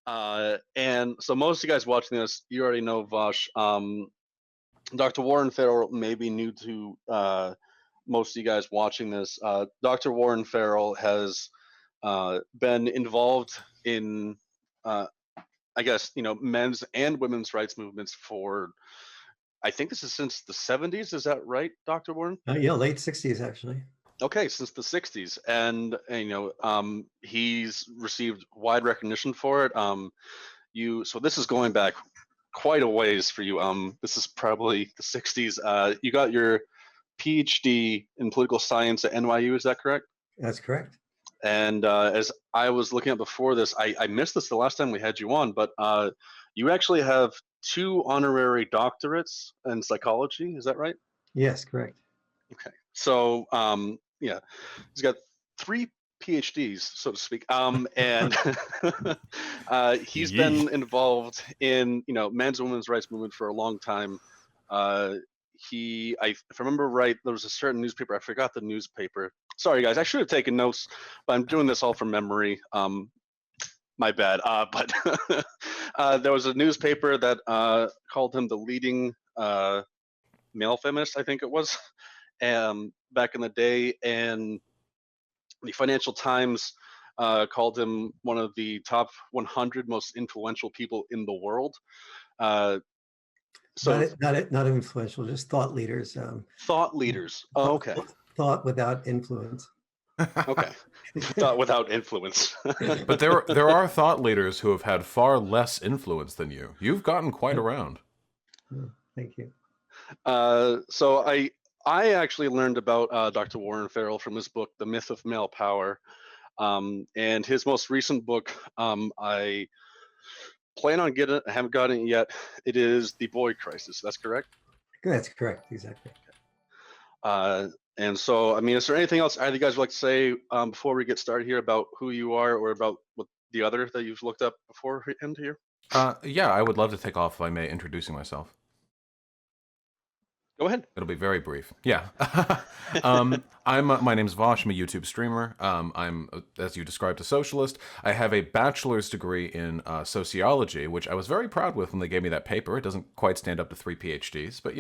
And so most of you guys watching this, you already know Vosh. Dr. Warren Farrell may be new to most of you guys watching this. Dr. Warren Farrell has been involved in, I guess, men's and women's rights movements for, I think this is since the 70s. Is that right, Dr. Warren? Yeah, late 60s, actually. Okay, since the 60s. And he's received wide recognition for it. So this is going back quite a ways for you. This is probably the 60s. You got your PhD in political science at NYU, is that correct? That's correct. And as I was looking at before this, I missed this the last time we had you on, but you actually have 2 honorary doctorates in psychology, is that right? Yes, correct. Okay. So yeah, he's got 3 PhDs, so to speak, and he's been involved in men's and women's rights movement for a long time. If I remember right, there was a certain newspaper. I forgot the newspaper. Sorry, guys, I should have taken notes, but I'm doing this all from memory. My bad. But there was a newspaper that called him the leading male feminist, I think it was, back in the day, and the Financial Times called him one of the top 100 most influential people in the world. So not influential, just thought leaders. Thought leaders. Oh, okay. Thought without influence. Okay. Thought without influence. But there are thought leaders who have had far less influence than you. You've gotten quite around. Thank you. So I actually learned about Dr. Warren Farrell from his book, The Myth of Male Power. And his most recent book, I plan on getting it. I haven't gotten it yet. It is The Boy Crisis. That's correct? That's correct, exactly. And so, I mean, is there anything else either of you guys would like to say before we get started here about who you are or about what the other that you've looked up before into here? Yeah, I would love to take off, if I may, introducing myself. Go ahead. It'll be very brief. Yeah. My name's Vosh. I'm a YouTube streamer. I'm, as you described, a socialist. I have a bachelor's degree in sociology, which I was very proud with when they gave me that paper. It doesn't quite stand up to 3 PhDs, but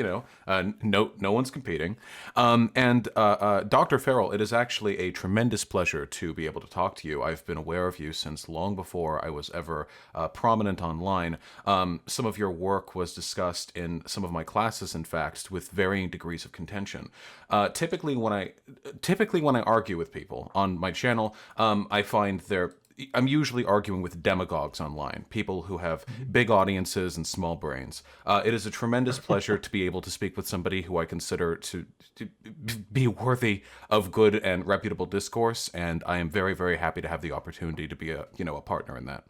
no one's competing. And Dr. Farrell, it is actually a tremendous pleasure to be able to talk to you. I've been aware of you since long before I was ever prominent online. Some of your work was discussed in some of my classes, in fact, with varying degrees of contention. Typically when I argue with people on my channel, I find I'm usually arguing with demagogues online, people who have big audiences and small brains. It is a tremendous pleasure to be able to speak with somebody who I consider to be worthy of good and reputable discourse, and I am very, very happy to have the opportunity to be a partner in that.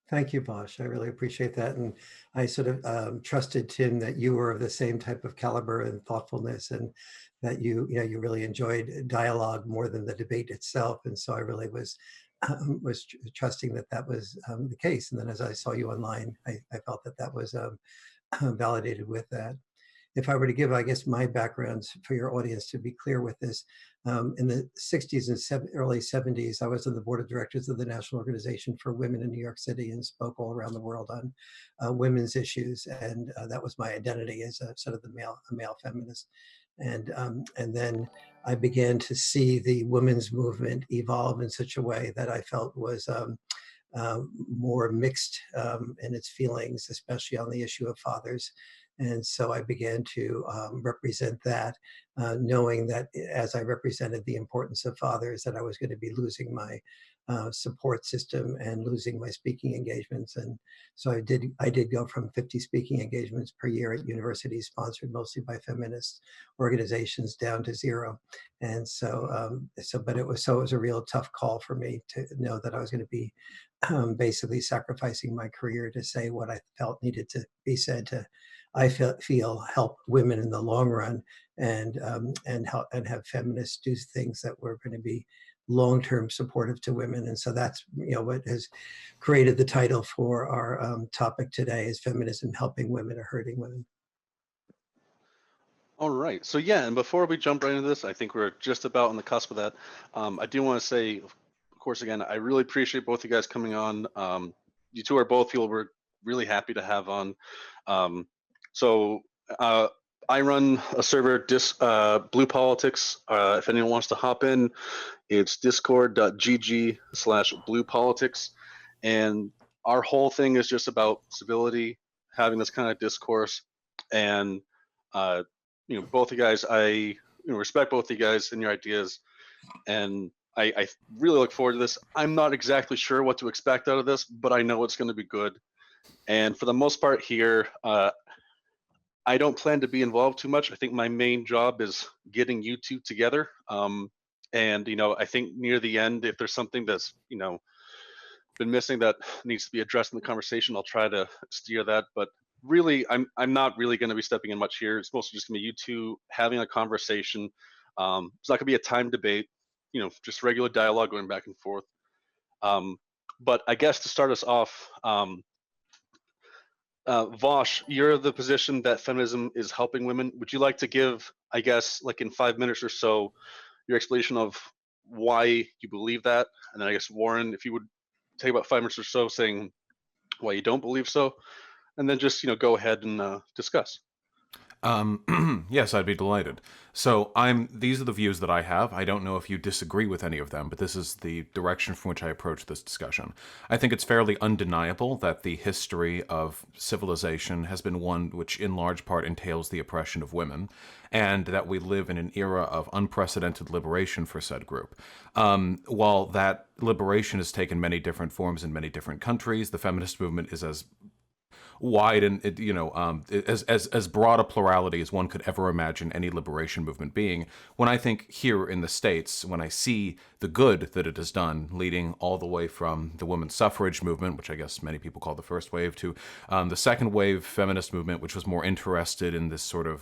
Thank you, Bosch. I really appreciate that. And I sort of trusted, Tim, that you were of the same type of caliber and thoughtfulness, and that you really enjoyed dialogue more than the debate itself. And so I really was trusting that was the case. And then as I saw you online, I felt that was validated with that. If I were to give, I guess, my background for your audience to be clear with this, in the 60s and early 70s, I was on the board of directors of the National Organization for Women in New York City and spoke all around the world on women's issues. And that was my identity as a sort of a male feminist. And then I began to see the women's movement evolve in such a way that I felt was more mixed in its feelings, especially on the issue of fathers. And so I began to represent that, knowing that as I represented the importance of fathers, that I was going to be losing my support system and losing my speaking engagements. And so I did go from 50 speaking engagements per year at universities sponsored mostly by feminist organizations down to 0. And but it was a real tough call for me to know that I was going to be basically sacrificing my career to say what I felt needed to be said to, I feel help women in the long run, and have feminists do things that were going to be long-term supportive to women. And so that's what has created the title for our topic today, is Feminism Helping Women or Hurting Women. All right. So yeah, and before we jump right into this, I think we're just about on the cusp of that. I do want to say, of course, again, I really appreciate both of you guys coming on. you two are both people we're really happy to have on. So I run a server, Blue Politics. If anyone wants to hop in, it's discord.gg/Blue Politics, and our whole thing is just about civility, having this kind of discourse, and both you guys, I respect both you guys and your ideas, and I really look forward to this. I'm not exactly sure what to expect out of this, but I know it's going to be good. And for the most part here, I don't plan to be involved too much. I think my main job is getting you two together. And I think near the end, if there's something that's been missing that needs to be addressed in the conversation, I'll try to steer that. But really, I'm not really going to be stepping in much here. It's mostly just going to be you two having a conversation. It's not going to be a time debate. Just regular dialogue going back and forth. But I guess to start us off, Vosh, you're the position that feminism is helping women. Would you like to give, I guess, like in 5 minutes or so, your explanation of why you believe that? And then I guess, Warren, if you would take about 5 minutes or so saying why you don't believe so, and then just, go ahead and discuss. Yes, I'd be delighted. So these are the views that I have. I don't know if you disagree with any of them, but this is the direction from which I approach this discussion. I think it's fairly undeniable that the history of civilization has been one which in large part entails the oppression of women, and that we live in an era of unprecedented liberation for said group. While that liberation has taken many different forms in many different countries, the feminist movement is as wide and as broad a plurality as one could ever imagine any liberation movement being. When I think here in the States, when I see the good that it has done, leading all the way from the women's suffrage movement, which I guess many people call the first wave, to the second wave feminist movement, which was more interested in this sort of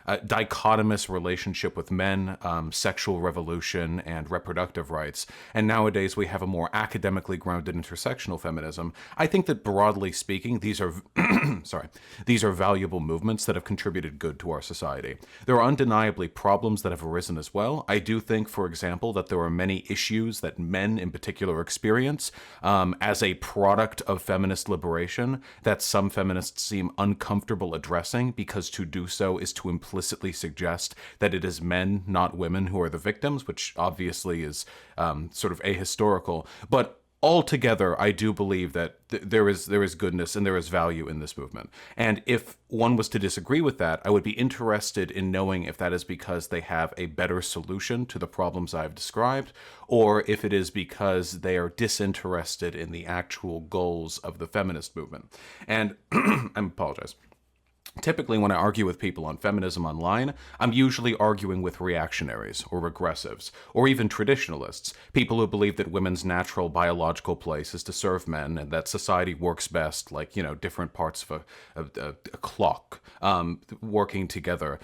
dichotomous relationship with men, sexual revolution, and reproductive rights. And nowadays we have a more academically grounded intersectional feminism. I think that broadly speaking, these are these are valuable movements that have contributed good to our society. There are undeniably problems that have arisen as well. I do think, for example, that there are many issues that men in particular experience as a product of feminist liberation that some feminists seem uncomfortable addressing, because to do so is to implicitly suggest that it is men, not women, who are the victims, which obviously is sort of ahistorical. But altogether, I do believe that there is goodness and there is value in this movement. And if one was to disagree with that, I would be interested in knowing if that is because they have a better solution to the problems I've described, or if it is because they are disinterested in the actual goals of the feminist movement. And I apologize. Typically, when I argue with people on feminism online, I'm usually arguing with reactionaries or regressives, or even traditionalists, people who believe that women's natural biological place is to serve men and that society works best like, different parts of a clock working together,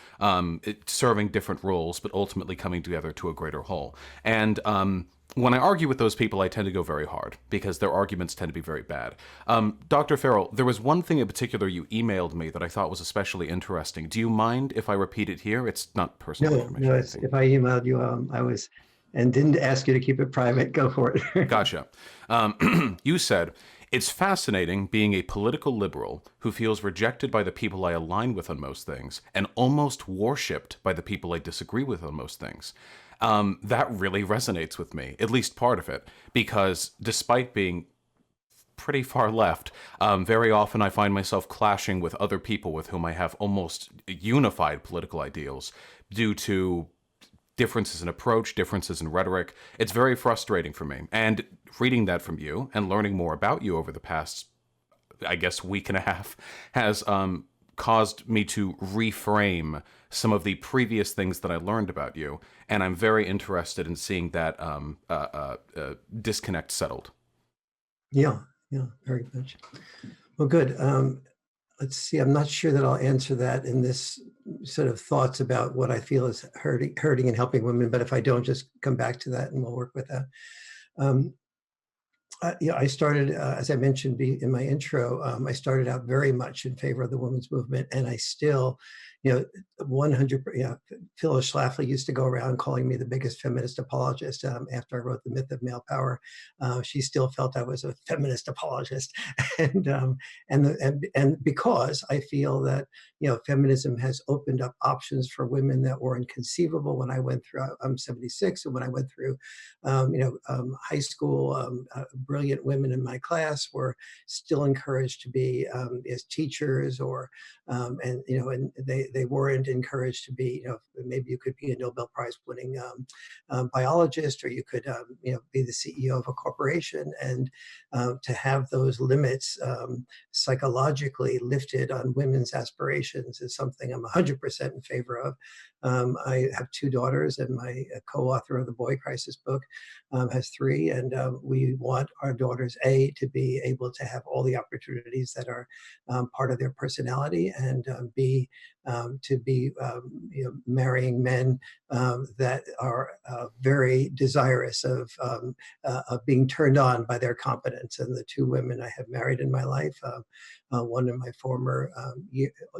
serving different roles, but ultimately coming together to a greater whole. And when I argue with those people, I tend to go very hard because their arguments tend to be very bad. Dr. Farrell, there was one thing in particular you emailed me that I thought was especially interesting. Do you mind if I repeat it here? It's not personal information. No, if I emailed you, and didn't ask you to keep it private, go for it. Gotcha. You said, "It's fascinating being a political liberal who feels rejected by the people I align with on most things and almost worshipped by the people I disagree with on most things." That really resonates with me, at least part of it, because despite being pretty far left, very often I find myself clashing with other people with whom I have almost unified political ideals due to differences in approach, differences in rhetoric. It's very frustrating for me. And reading that from you and learning more about you over the past, I guess, week and a half has caused me to reframe some of the previous things that I learned about you, and I'm very interested in seeing that disconnect settled. Yeah, very much. Well, good. Let's see. I'm not sure that I'll answer that in this sort of thoughts about what I feel is hurting and helping women. But if I don't, just come back to that and we'll work with that. I started, as I mentioned in my intro, I started out very much in favor of the women's movement, and I still, 100, Phyllis Schlafly used to go around calling me the biggest feminist apologist after I wrote The Myth of Male Power. She still felt I was a feminist apologist. And because I feel that, feminism has opened up options for women that were inconceivable when I went through, I'm 76, and when I went through, high school, brilliant women in my class were still encouraged to be as teachers, or and they weren't encouraged to be, maybe you could be a Nobel Prize winning biologist, or you could be the CEO of a corporation, and to have those limits psychologically lifted on women's aspirations is something I'm 100% in favor of. I have 2 daughters, and my co-author of the Boy Crisis book has 3, and we want our daughters to be able to have all the opportunities that are part of their personality, and B, to be marrying men that are very desirous of being turned on by their competence. And the 2 women I have married in my life, one in my former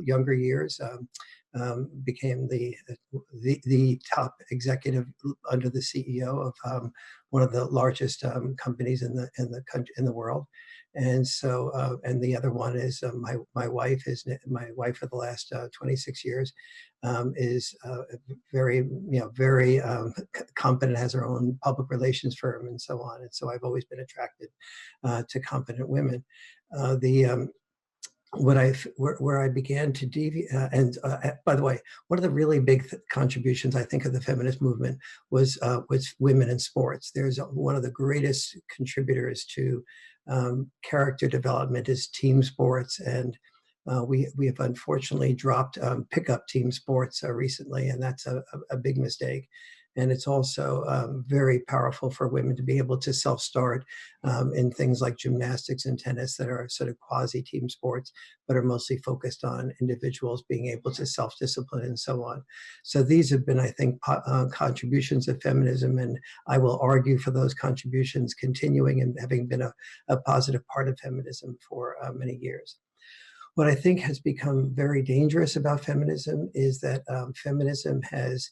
younger years, became the top executive under the CEO of one of the largest companies in the world. And so, and the other one is my wife for the last 26 years, is very competent, has her own public relations firm, and so on. And so I've always been attracted to competent women. Where I began to deviate, and by the way, one of the really big contributions I think of the feminist movement was women in sports. There's one of the greatest contributors to character development is team sports, and we have unfortunately dropped pickup team sports recently, and that's a big mistake. And it's also very powerful for women to be able to self-start in things like gymnastics and tennis that are sort of quasi-team sports, but are mostly focused on individuals being able to self-discipline and so on. So these have been, I think, contributions of feminism, and I will argue for those contributions continuing and having been a positive part of feminism for many years. What I think has become very dangerous about feminism is that feminism has,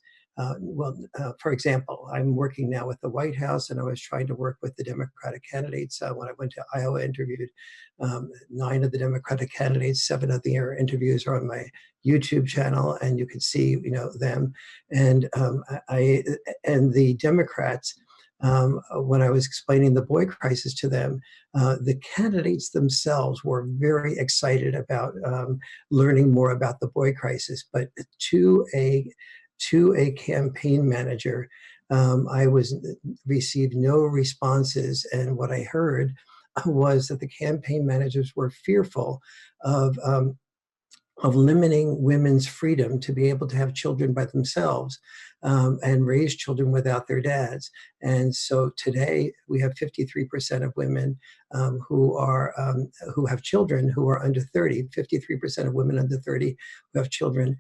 for example, I'm working now with the White House, and I was trying to work with the Democratic candidates. When I went to Iowa, interviewed 9 of the Democratic candidates. 7 of their interviews are on my YouTube channel, and you can see, them. And and the Democrats, when I was explaining the boy crisis to them, the candidates themselves were very excited about learning more about the boy crisis. But to a campaign manager, I received no responses, and what I heard was that the campaign managers were fearful of limiting women's freedom to be able to have children by themselves and raise children without their dads. And so today we have 53% of women who have children who are under 30. 53% of women under 30 who have children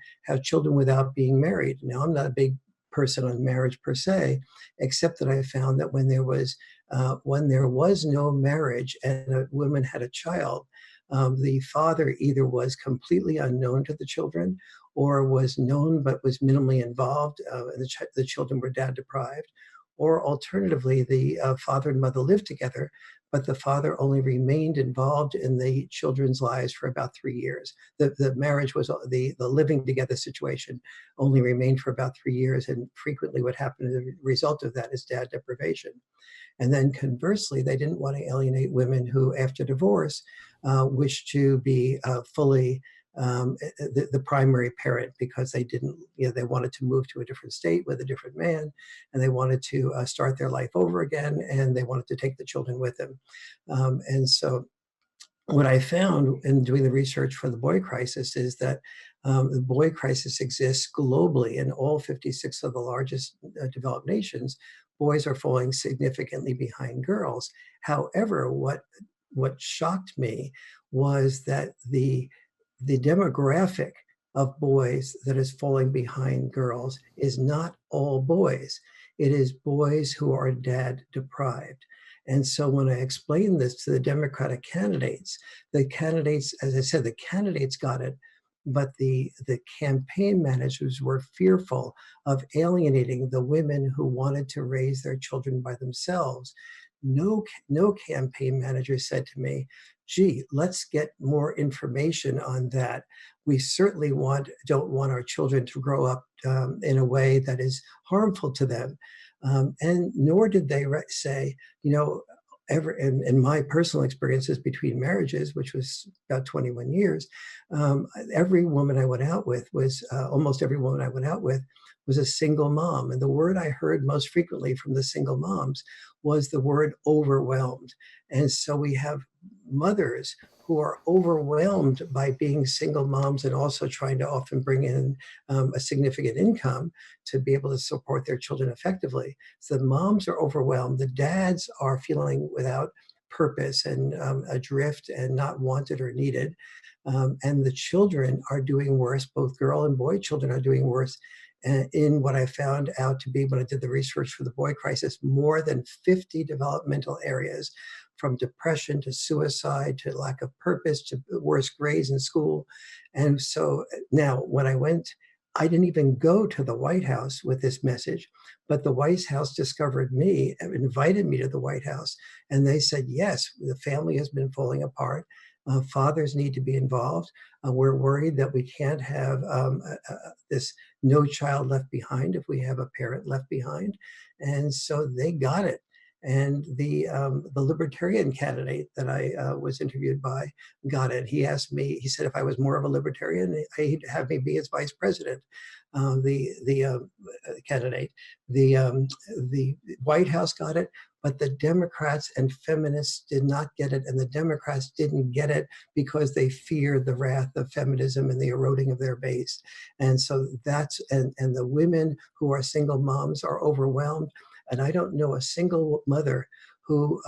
without being married. Now, I'm not a big person on marriage per se, except that I found that when there was no marriage and a woman had a child, the father either was completely unknown to the children, or was known but was minimally involved, and the children were dad deprived, or alternatively, the father and mother lived together, but the father only remained involved in the children's lives for about 3 years. The marriage was, the living together situation only remained for about 3 years, and frequently what happened as a result of that is dad deprivation. And then conversely, they didn't want to alienate women who, after divorce, wished to be fully the primary parent, because they didn't, they wanted to move to a different state with a different man, and they wanted to start their life over again, and they wanted to take the children with them. And so what I found in doing the research for the boy crisis is that the boy crisis exists globally in all 56 of the largest developed nations. Boys are falling significantly behind girls. However, what shocked me was that the demographic of boys that is falling behind girls is not all boys. It is boys who are dad deprived. And so when I explained this to the Democratic candidates, as I said, the candidates got it, but the campaign managers were fearful of alienating the women who wanted to raise their children by themselves. No campaign manager said to me, gee, let's get more information on that. We certainly don't want our children to grow up in a way that is harmful to them. And nor did they say, ever in my personal experiences between marriages, which was about 21 years, every woman I went out with was, almost every woman I went out with was a single mom. And the word I heard most frequently from the single moms was the word overwhelmed. And so we have mothers who are overwhelmed by being single moms and also trying to often bring in a significant income to be able to support their children effectively. So the moms are overwhelmed. The dads are feeling without purpose and adrift and not wanted or needed. And the children are doing worse. Both girl and boy children are doing worse. In what I found out to be when I did the research for the boy crisis, more than 50 developmental areas, from depression to suicide to lack of purpose to worse grades in school. And so now when I went, I didn't even go to the White House with this message, but the White House discovered me and invited me to the White House. And they said, yes, the family has been falling apart. Fathers need to be involved. We're worried that we can't have this no child left behind if we have a parent left behind. And so they got it. And the libertarian candidate that I was interviewed by got it. He asked me, he said, if I was more of a libertarian, he'd have me be his vice president. The candidate, the White House got it, but the Democrats and feminists did not get it. And the Democrats didn't get it because they feared the wrath of feminism and the eroding of their base. And so and the women who are single moms are overwhelmed. And I don't know a single mother who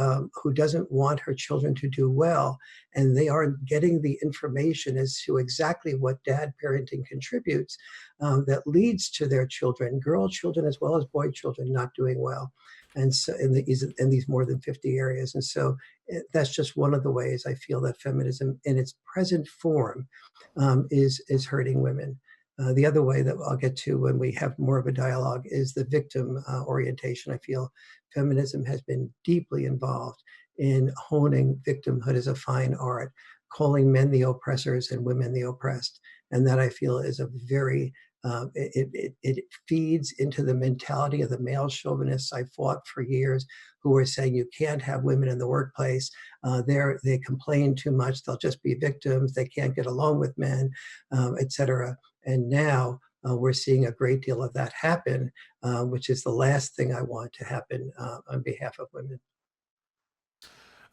doesn't want her children to do well, and they aren't getting the information as to exactly what dad parenting contributes that leads to their children, girl children as well as boy children, not doing well. And so in these more than 50 areas. And so that's just one of the ways I feel that feminism in its present form is hurting women. The other way that I'll get to when we have more of a dialogue is the victim orientation. I feel feminism has been deeply involved in honing victimhood as a fine art, calling men the oppressors and women the oppressed. And that I feel is a very, it feeds into the mentality of the male chauvinists I fought for years, who were saying you can't have women in the workplace. They complain too much. They'll just be victims. They can't get along with men, et cetera. And now we're seeing a great deal of that happen, which is the last thing I want to happen on behalf of women.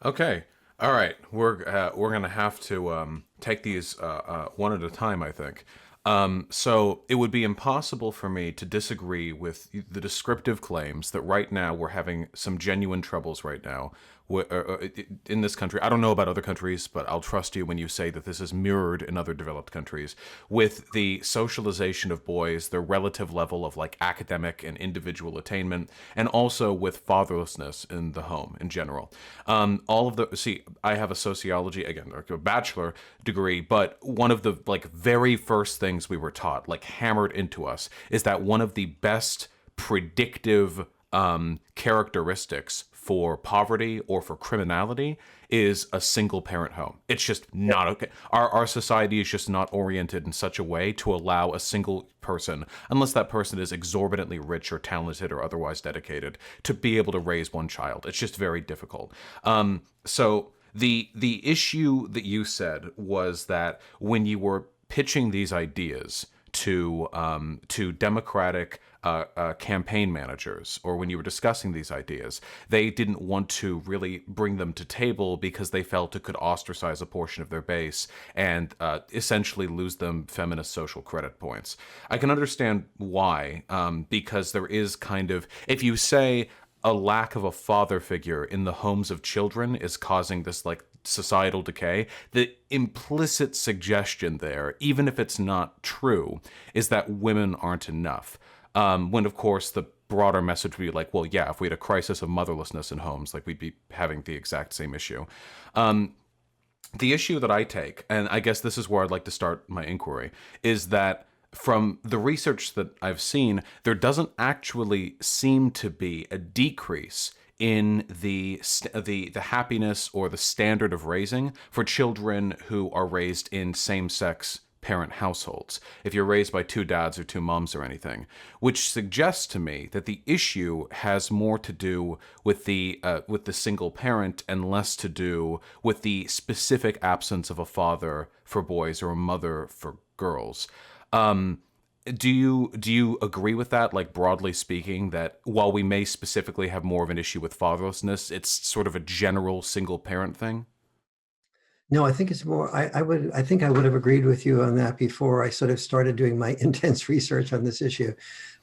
Okay. All right. We're going to have to take these one at a time, I think. So it would be impossible for me to disagree with the descriptive claims that right now we're having some genuine troubles right now in this country. I don't know about other countries, but I'll trust you when you say that this is mirrored in other developed countries with the socialization of boys, their relative level of like academic and individual attainment, and also with fatherlessness in the home in general. I have a sociology, again, like a bachelor degree, but one of the like very first things we were taught, like hammered into us, is that one of the best predictive characteristics for poverty or for criminality is a single parent home. It's just not okay. Our society is just not oriented in such a way to allow a single person, unless that person is exorbitantly rich or talented or otherwise dedicated, to be able to raise one child. It's just very difficult. So the issue that you said was that when you were pitching these ideas to Democratic campaign managers, or when you were discussing these ideas, they didn't want to really bring them to table because they felt it could ostracize a portion of their base and essentially lose them feminist social credit points. I can understand why, because there is kind of, if you say a lack of a father figure in the homes of children is causing this like societal decay, the implicit suggestion there, even if it's not true, is that women aren't enough. When, of course, the broader message would be like, well, yeah, if we had a crisis of motherlessness in homes, like we'd be having the exact same issue. The issue that I take, and I guess this is where I'd like to start my inquiry, is that from the research that I've seen, there doesn't actually seem to be a decrease in the happiness or the standard of raising for children who are raised in same-sex parent households, if you're raised by two dads or two moms or anything, which suggests to me that the issue has more to do with the single parent and less to do with the specific absence of a father for boys or a mother for girls. Um, do you agree with that? Like, broadly speaking, that while we may specifically have more of an issue with fatherlessness, it's sort of a general single parent thing? No, I think it's more, I think I would have agreed with you on that before I sort of started doing my intense research on this issue.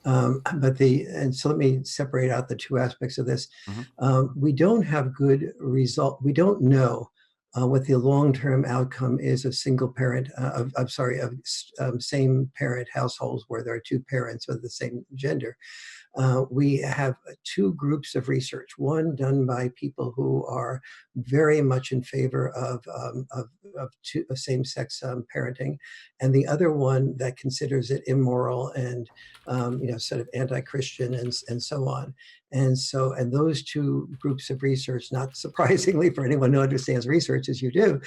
And so let me separate out the two aspects of this. Hmm. We don't have good result. We don't know what the long-term outcome is of single parent, I'm sorry, of same parent households where there are two parents of the same gender. We have two groups of research, one done by people who are very much in favor of same-sex parenting, and the other one that considers it immoral and sort of anti-Christian and so on. And those two groups of research, not surprisingly for anyone who understands research as you do,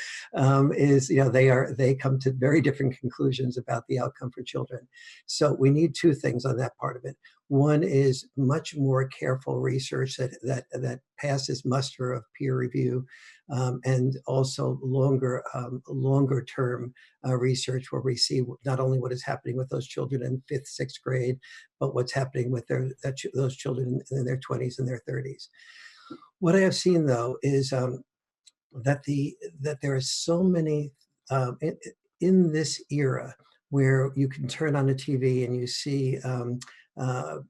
is they come to very different conclusions about the outcome for children. So we need two things on that part of it. One is much more careful research that passes muster of peer review, and also longer term research where we see not only what is happening with those children in fifth, sixth grade, but what's happening with those children in their 20s and their 30s. What I have seen though is that there are so many in this era where you can turn on a TV and you see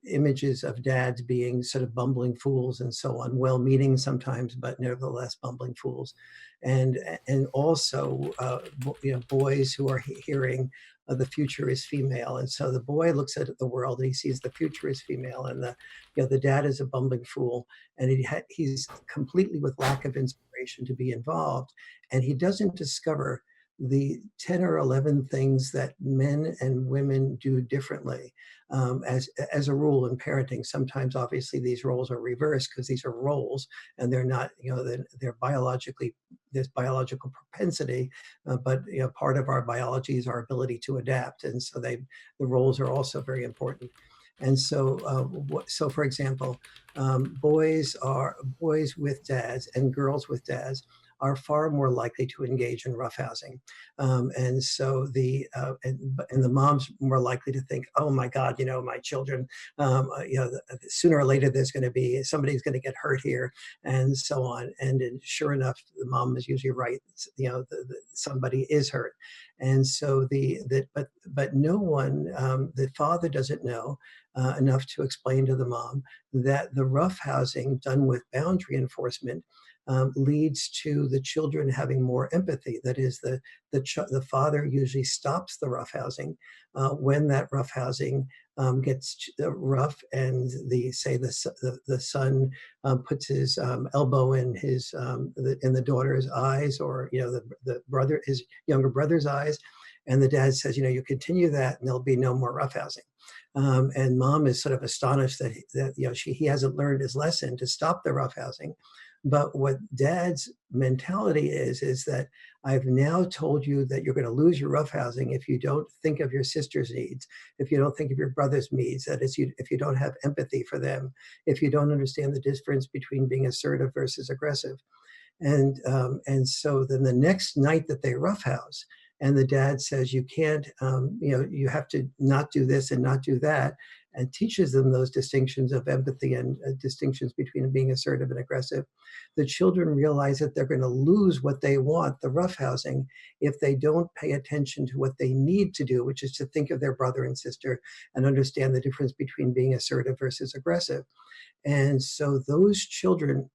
images of dads being sort of bumbling fools and so on, well-meaning sometimes, but nevertheless bumbling fools, and also boys who are hearing the future is female, and so the boy looks at the world and he sees the future is female, and the dad is a bumbling fool, and he's completely with lack of inspiration to be involved, and he doesn't discover the 10 or 11 things that men and women do differently. As a rule in parenting, sometimes obviously these roles are reversed because these are roles and they're not, they're biologically, there's biological propensity, but part of our biology is our ability to adapt. And so the roles are also very important. And so for example, boys with dads and girls with dads are far more likely to engage in roughhousing, and the mom's more likely to think, oh my God, my children, sooner or later there's going to be somebody's going to get hurt here, and so on. And sure enough, the mom is usually right. Somebody is hurt, and so but no one, the father doesn't know enough to explain to the mom that the roughhousing done with boundary enforcement leads to the children having more empathy. That is, the father usually stops the roughhousing when that roughhousing gets rough, and the son puts his elbow in the daughter's eyes, or his younger brother's eyes, and the dad says, you continue that, and there'll be no more roughhousing. And mom is sort of astonished that he hasn't learned his lesson to stop the roughhousing. But what dad's mentality is that I've now told you that you're going to lose your roughhousing if you don't think of your sister's needs, if you don't think of your brother's needs, that is, if you don't have empathy for them, if you don't understand the difference between being assertive versus aggressive. And so then the next night that they roughhouse, and the dad says, you can't, you have to not do this and not do that, and teaches them those distinctions of empathy and distinctions between being assertive and aggressive, the children realize that they're going to lose what they want, the roughhousing, if they don't pay attention to what they need to do, which is to think of their brother and sister and understand the difference between being assertive versus aggressive. And so those children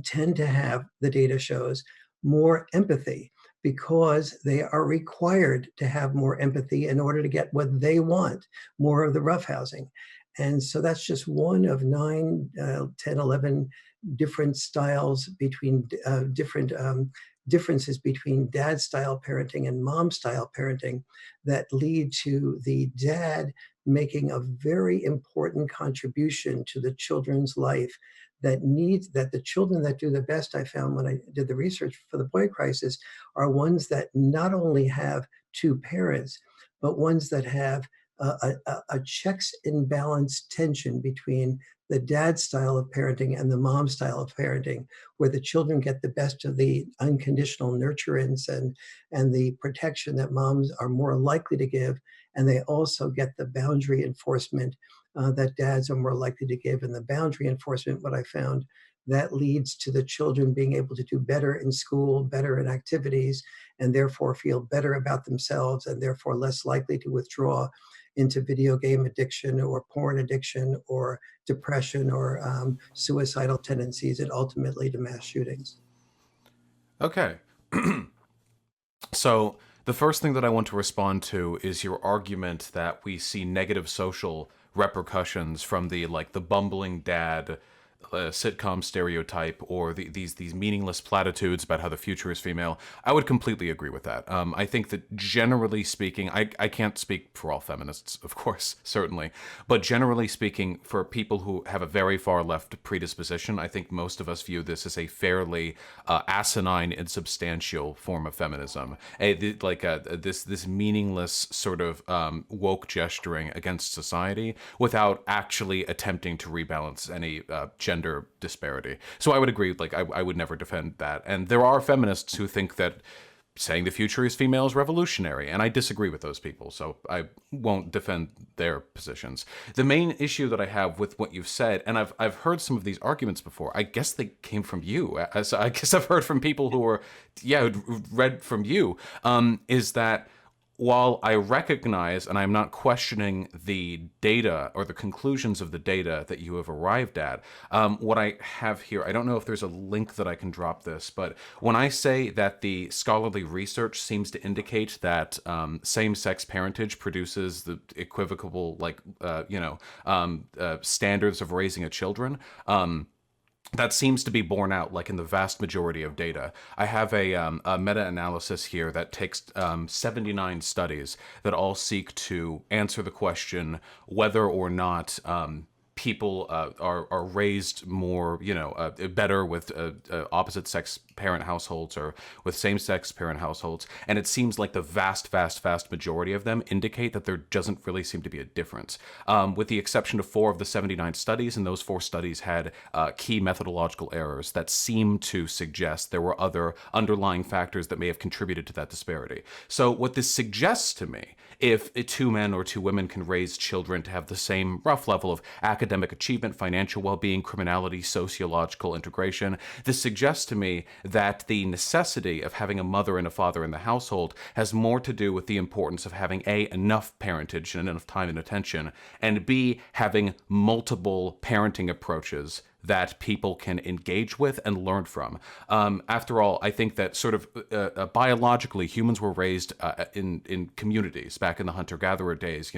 tend to have, the data shows, more empathy, because they are required to have more empathy in order to get what they want, more of the roughhousing. And so that's just one of 9, 10, 11 different styles between different differences between dad style parenting and mom style parenting that lead to the dad making a very important contribution to the children's life that the children that do the best, I found when I did the research for the boy crisis, are ones that not only have two parents, but ones that have a checks and balance tension between the dad style of parenting and the mom style of parenting, where the children get the best of the unconditional nurturance and the protection that moms are more likely to give. And they also get the boundary enforcement that dads are more likely to give. And the boundary enforcement, what I found, that leads to the children being able to do better in school, better in activities, and therefore feel better about themselves and therefore less likely to withdraw into video game addiction or porn addiction or depression or suicidal tendencies and ultimately to mass shootings. Okay. So the first thing that I want to respond to is your argument that we see negative social repercussions from the bumbling dad sitcom stereotype or these meaningless platitudes about how the future is female. I would completely agree with that. I think that generally speaking, I can't speak for all feminists, of course, certainly, but generally speaking, for people who have a very far left predisposition, I think most of us view this as a fairly asinine, insubstantial form of feminism. This meaningless sort of woke gesturing against society without actually attempting to rebalance any gender disparity. So I would agree, I would never defend that. And there are feminists who think that saying the future is female is revolutionary, and I disagree with those people, so I won't defend their positions. The main issue that I have with what you've said, and I've heard some of these arguments before, I guess they came from you. So I guess I've heard from people who read from you, is that while I recognize, and I'm not questioning the data or the conclusions of the data that you have arrived at, what I have here, I don't know if there's a link that I can drop this, but when I say that the scholarly research seems to indicate that same-sex parentage produces the equivocal, standards of raising a children, that seems to be borne out, in the vast majority of data. I have a meta-analysis here that takes 79 studies that all seek to answer the question whether or not people are raised more, better with opposite sex parent households or with same sex parent households. And it seems like the vast majority of them indicate that there doesn't really seem to be a difference. With the exception of 4 of the 79 studies, and those 4 studies had key methodological errors that seem to suggest there were other underlying factors that may have contributed to that disparity. So what this suggests to me, if 2 men or 2 women can raise children to have the same rough level of academic achievement, financial well-being, criminality, sociological integration, this suggests to me that the necessity of having a mother and a father in the household has more to do with the importance of having A, enough parentage and enough time and attention, and B, having multiple parenting approaches that people can engage with and learn from. After all, I think that sort of biologically, humans were raised in communities back in the hunter-gatherer days.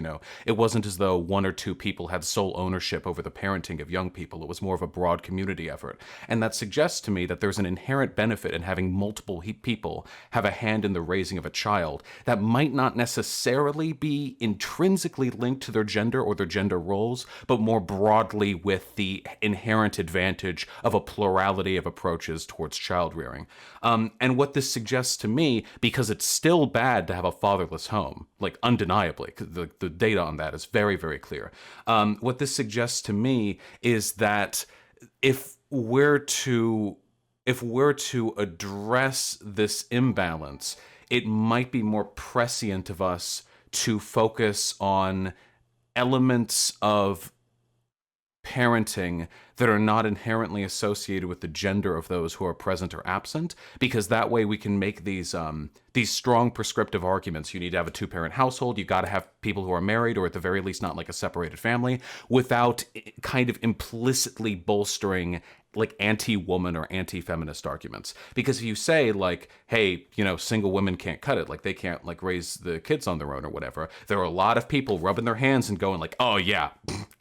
It wasn't as though 1 or 2 people had sole ownership over the parenting of young people. It was more of a broad community effort. And that suggests to me that there's an inherent benefit in having multiple people have a hand in the raising of a child that might not necessarily be intrinsically linked to their gender or their gender roles, but more broadly with the inherent advantage of a plurality of approaches towards child rearing. And what this suggests to me, because it's still bad to have a fatherless home, undeniably, the data on that is very, very clear. What this suggests to me is that if we're to address this imbalance, it might be more prescient of us to focus on elements of parenting that are not inherently associated with the gender of those who are present or absent, because that way we can make these strong prescriptive arguments. You need to have a two-parent household. You got to have people who are married, or at the very least not like a separated family, without kind of implicitly bolstering like anti-woman or anti-feminist arguments. Because if you say like, hey, you know, single women can't cut it, like they can't like raise the kids on their own or whatever, there are a lot of people rubbing their hands and going like, oh yeah,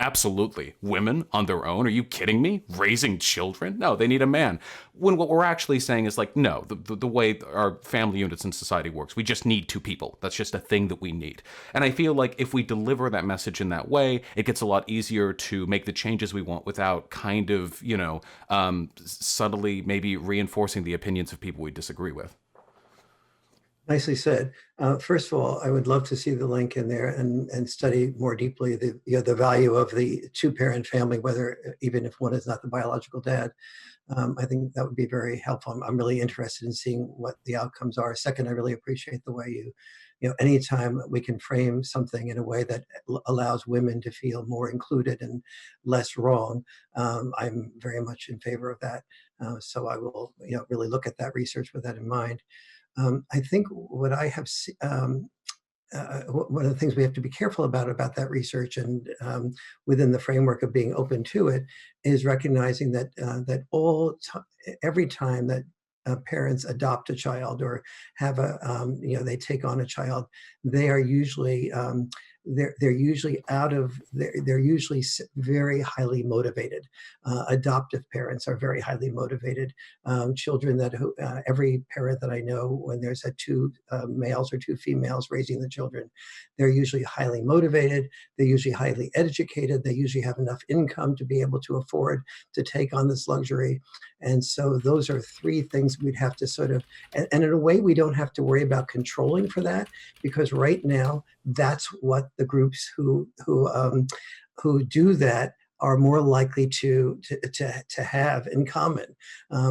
absolutely, women on their own, are you kidding me, raising children? No, they need a man. When what we're actually saying is like, no, the way our family units in society works, we just need two people. That's just a thing that we need. And I feel like if we deliver that message in that way, it gets a lot easier to make the changes we want without kind of, you know, subtly maybe reinforcing the opinions of people we disagree with. Nicely said. First of all, I would love to see the link in there and study more deeply the, you know, the value of the two-parent family, whether even if one is not the biological dad. I think that would be very helpful. I'm really interested in seeing what the outcomes are. Second, I really appreciate the way you know, anytime we can frame something in a way that allows women to feel more included and less wrong, I'm very much in favor of that. So I will, you know, really look at that research with that in mind. I think what I have one of the things we have to be careful about that research and within the framework of being open to it is recognizing that every time that parents adopt a child or have a you know, they take on a child, they are usually they're usually they're usually very highly motivated. Adoptive parents are very highly motivated. Children that every parent that I know, when there's two males or two females raising the children, they're usually highly motivated. They're usually highly educated. They usually have enough income to be able to afford to take on this luxury. And so those are three things we'd have to sort of, and in a way we don't have to worry about controlling for that, because right now that's what the groups who do that are more likely to have in common.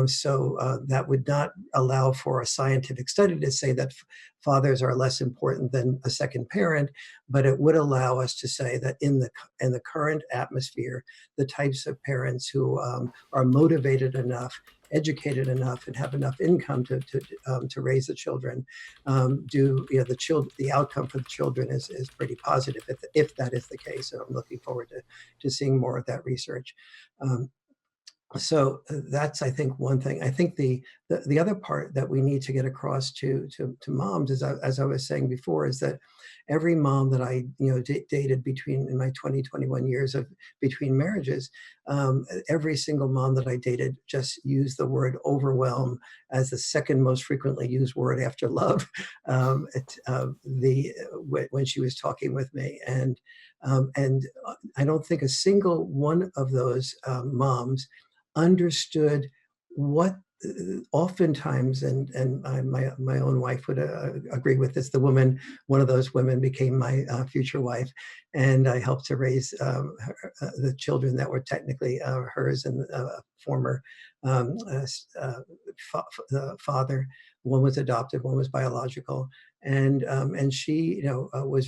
So that would not allow for a scientific study to say that fathers are less important than a second parent, but it would allow us to say that in the current atmosphere, the types of parents who are motivated enough, educated enough, and have enough income to raise the children, the outcome for the children is pretty positive if that is the case. So I'm looking forward to seeing more of that research. So that's, I think, one thing. I think the other part that we need to get across to moms, as I was saying before, is that every mom that I dated in my 21 years of between marriages, every single mom that I dated just used the word overwhelm as the second most frequently used word after love when she was talking with me, and I don't think a single one of those moms understood what oftentimes, and my own wife would agree with this. One of those women became my future wife, and I helped to raise the children that were technically hers and former father. One was adopted, one was biological, and she was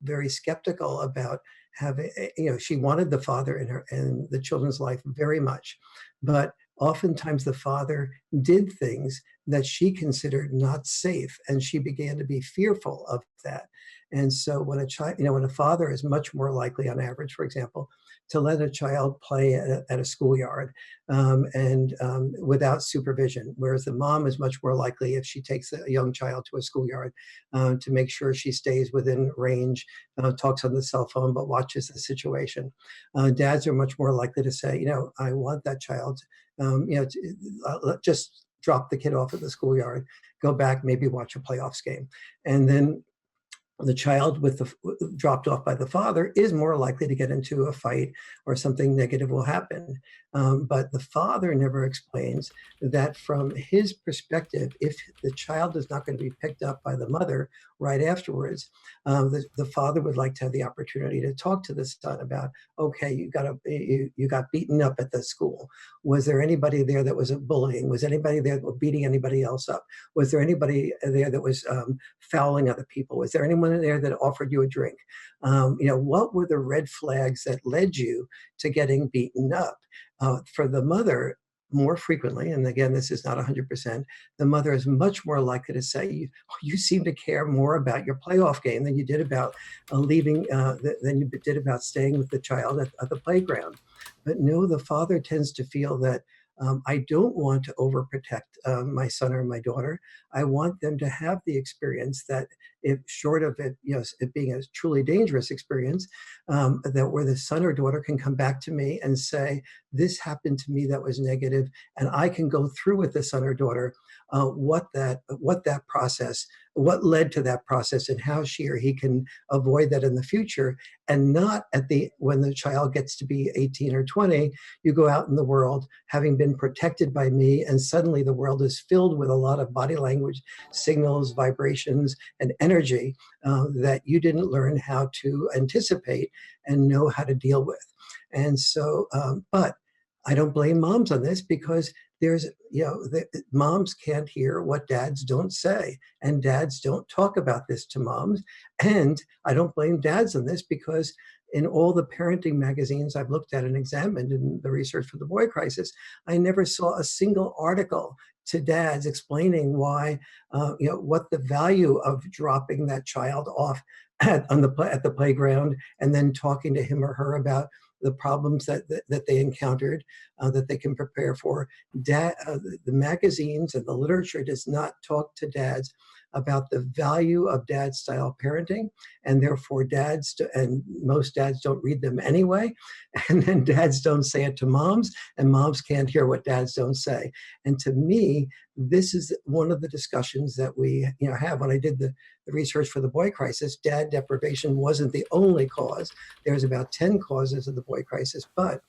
very skeptical about having, she wanted the father in the children's life very much, but oftentimes the father did things that she considered not safe, and she began to be fearful of that. And so when a father is much more likely, on average, for example, to let a child play at a schoolyard and without supervision, whereas the mom is much more likely, if she takes a young child to a schoolyard, to make sure she stays within range, talks on the cell phone, but watches the situation. Dads are much more likely to say, I want that child, just drop the kid off at the schoolyard, go back, maybe watch a playoffs game. And then the child dropped off by the father is more likely to get into a fight or something negative will happen. But the father never explains that from his perspective, if the child is not going to be picked up by the mother right afterwards, the father would like to have the opportunity to talk to the son about, okay, you got beaten up at the school. Was there anybody there that was bullying? Was anybody there that was beating anybody else up? Was there anybody there that was fouling other people? Was there anyone anyone in there that offered you a drink? What were the red flags that led you to getting beaten up? For the mother, more frequently, and again, this is not 100%, the mother is much more likely to say, you seem to care more about your playoff game than you did about than you did about staying with the child at the playground. But no, the father tends to feel that I don't want to overprotect my son or my daughter. I want them to have the experience that, if short of it being a truly dangerous experience, that where the son or daughter can come back to me and say, this happened to me that was negative, and I can go through with the son or daughter what led to that process, and how she or he can avoid that in the future, and not when the child gets to be 18 or 20, you go out in the world having been protected by me, and suddenly the world is filled with a lot of body language signals, vibrations, and energy that you didn't learn how to anticipate and know how to deal with. And so, but I don't blame moms on this, because moms can't hear what dads don't say, and dads don't talk about this to moms. And I don't blame dads on this, because in all the parenting magazines I've looked at and examined in the research for the boy crisis, I never saw a single article to dads explaining why, what the value of dropping that child off at the playground, and then talking to him or her about the problems that they encountered, that they can prepare for. The magazines and the literature does not talk to dads about the value of dad style parenting, and therefore and most dads don't read them anyway, and then dads don't say it to moms, and moms can't hear what dads don't say. And to me, this is one of the discussions that we have. When I did the research for the boy crisis, dad deprivation wasn't the only cause. There's about 10 causes of the boy crisis, but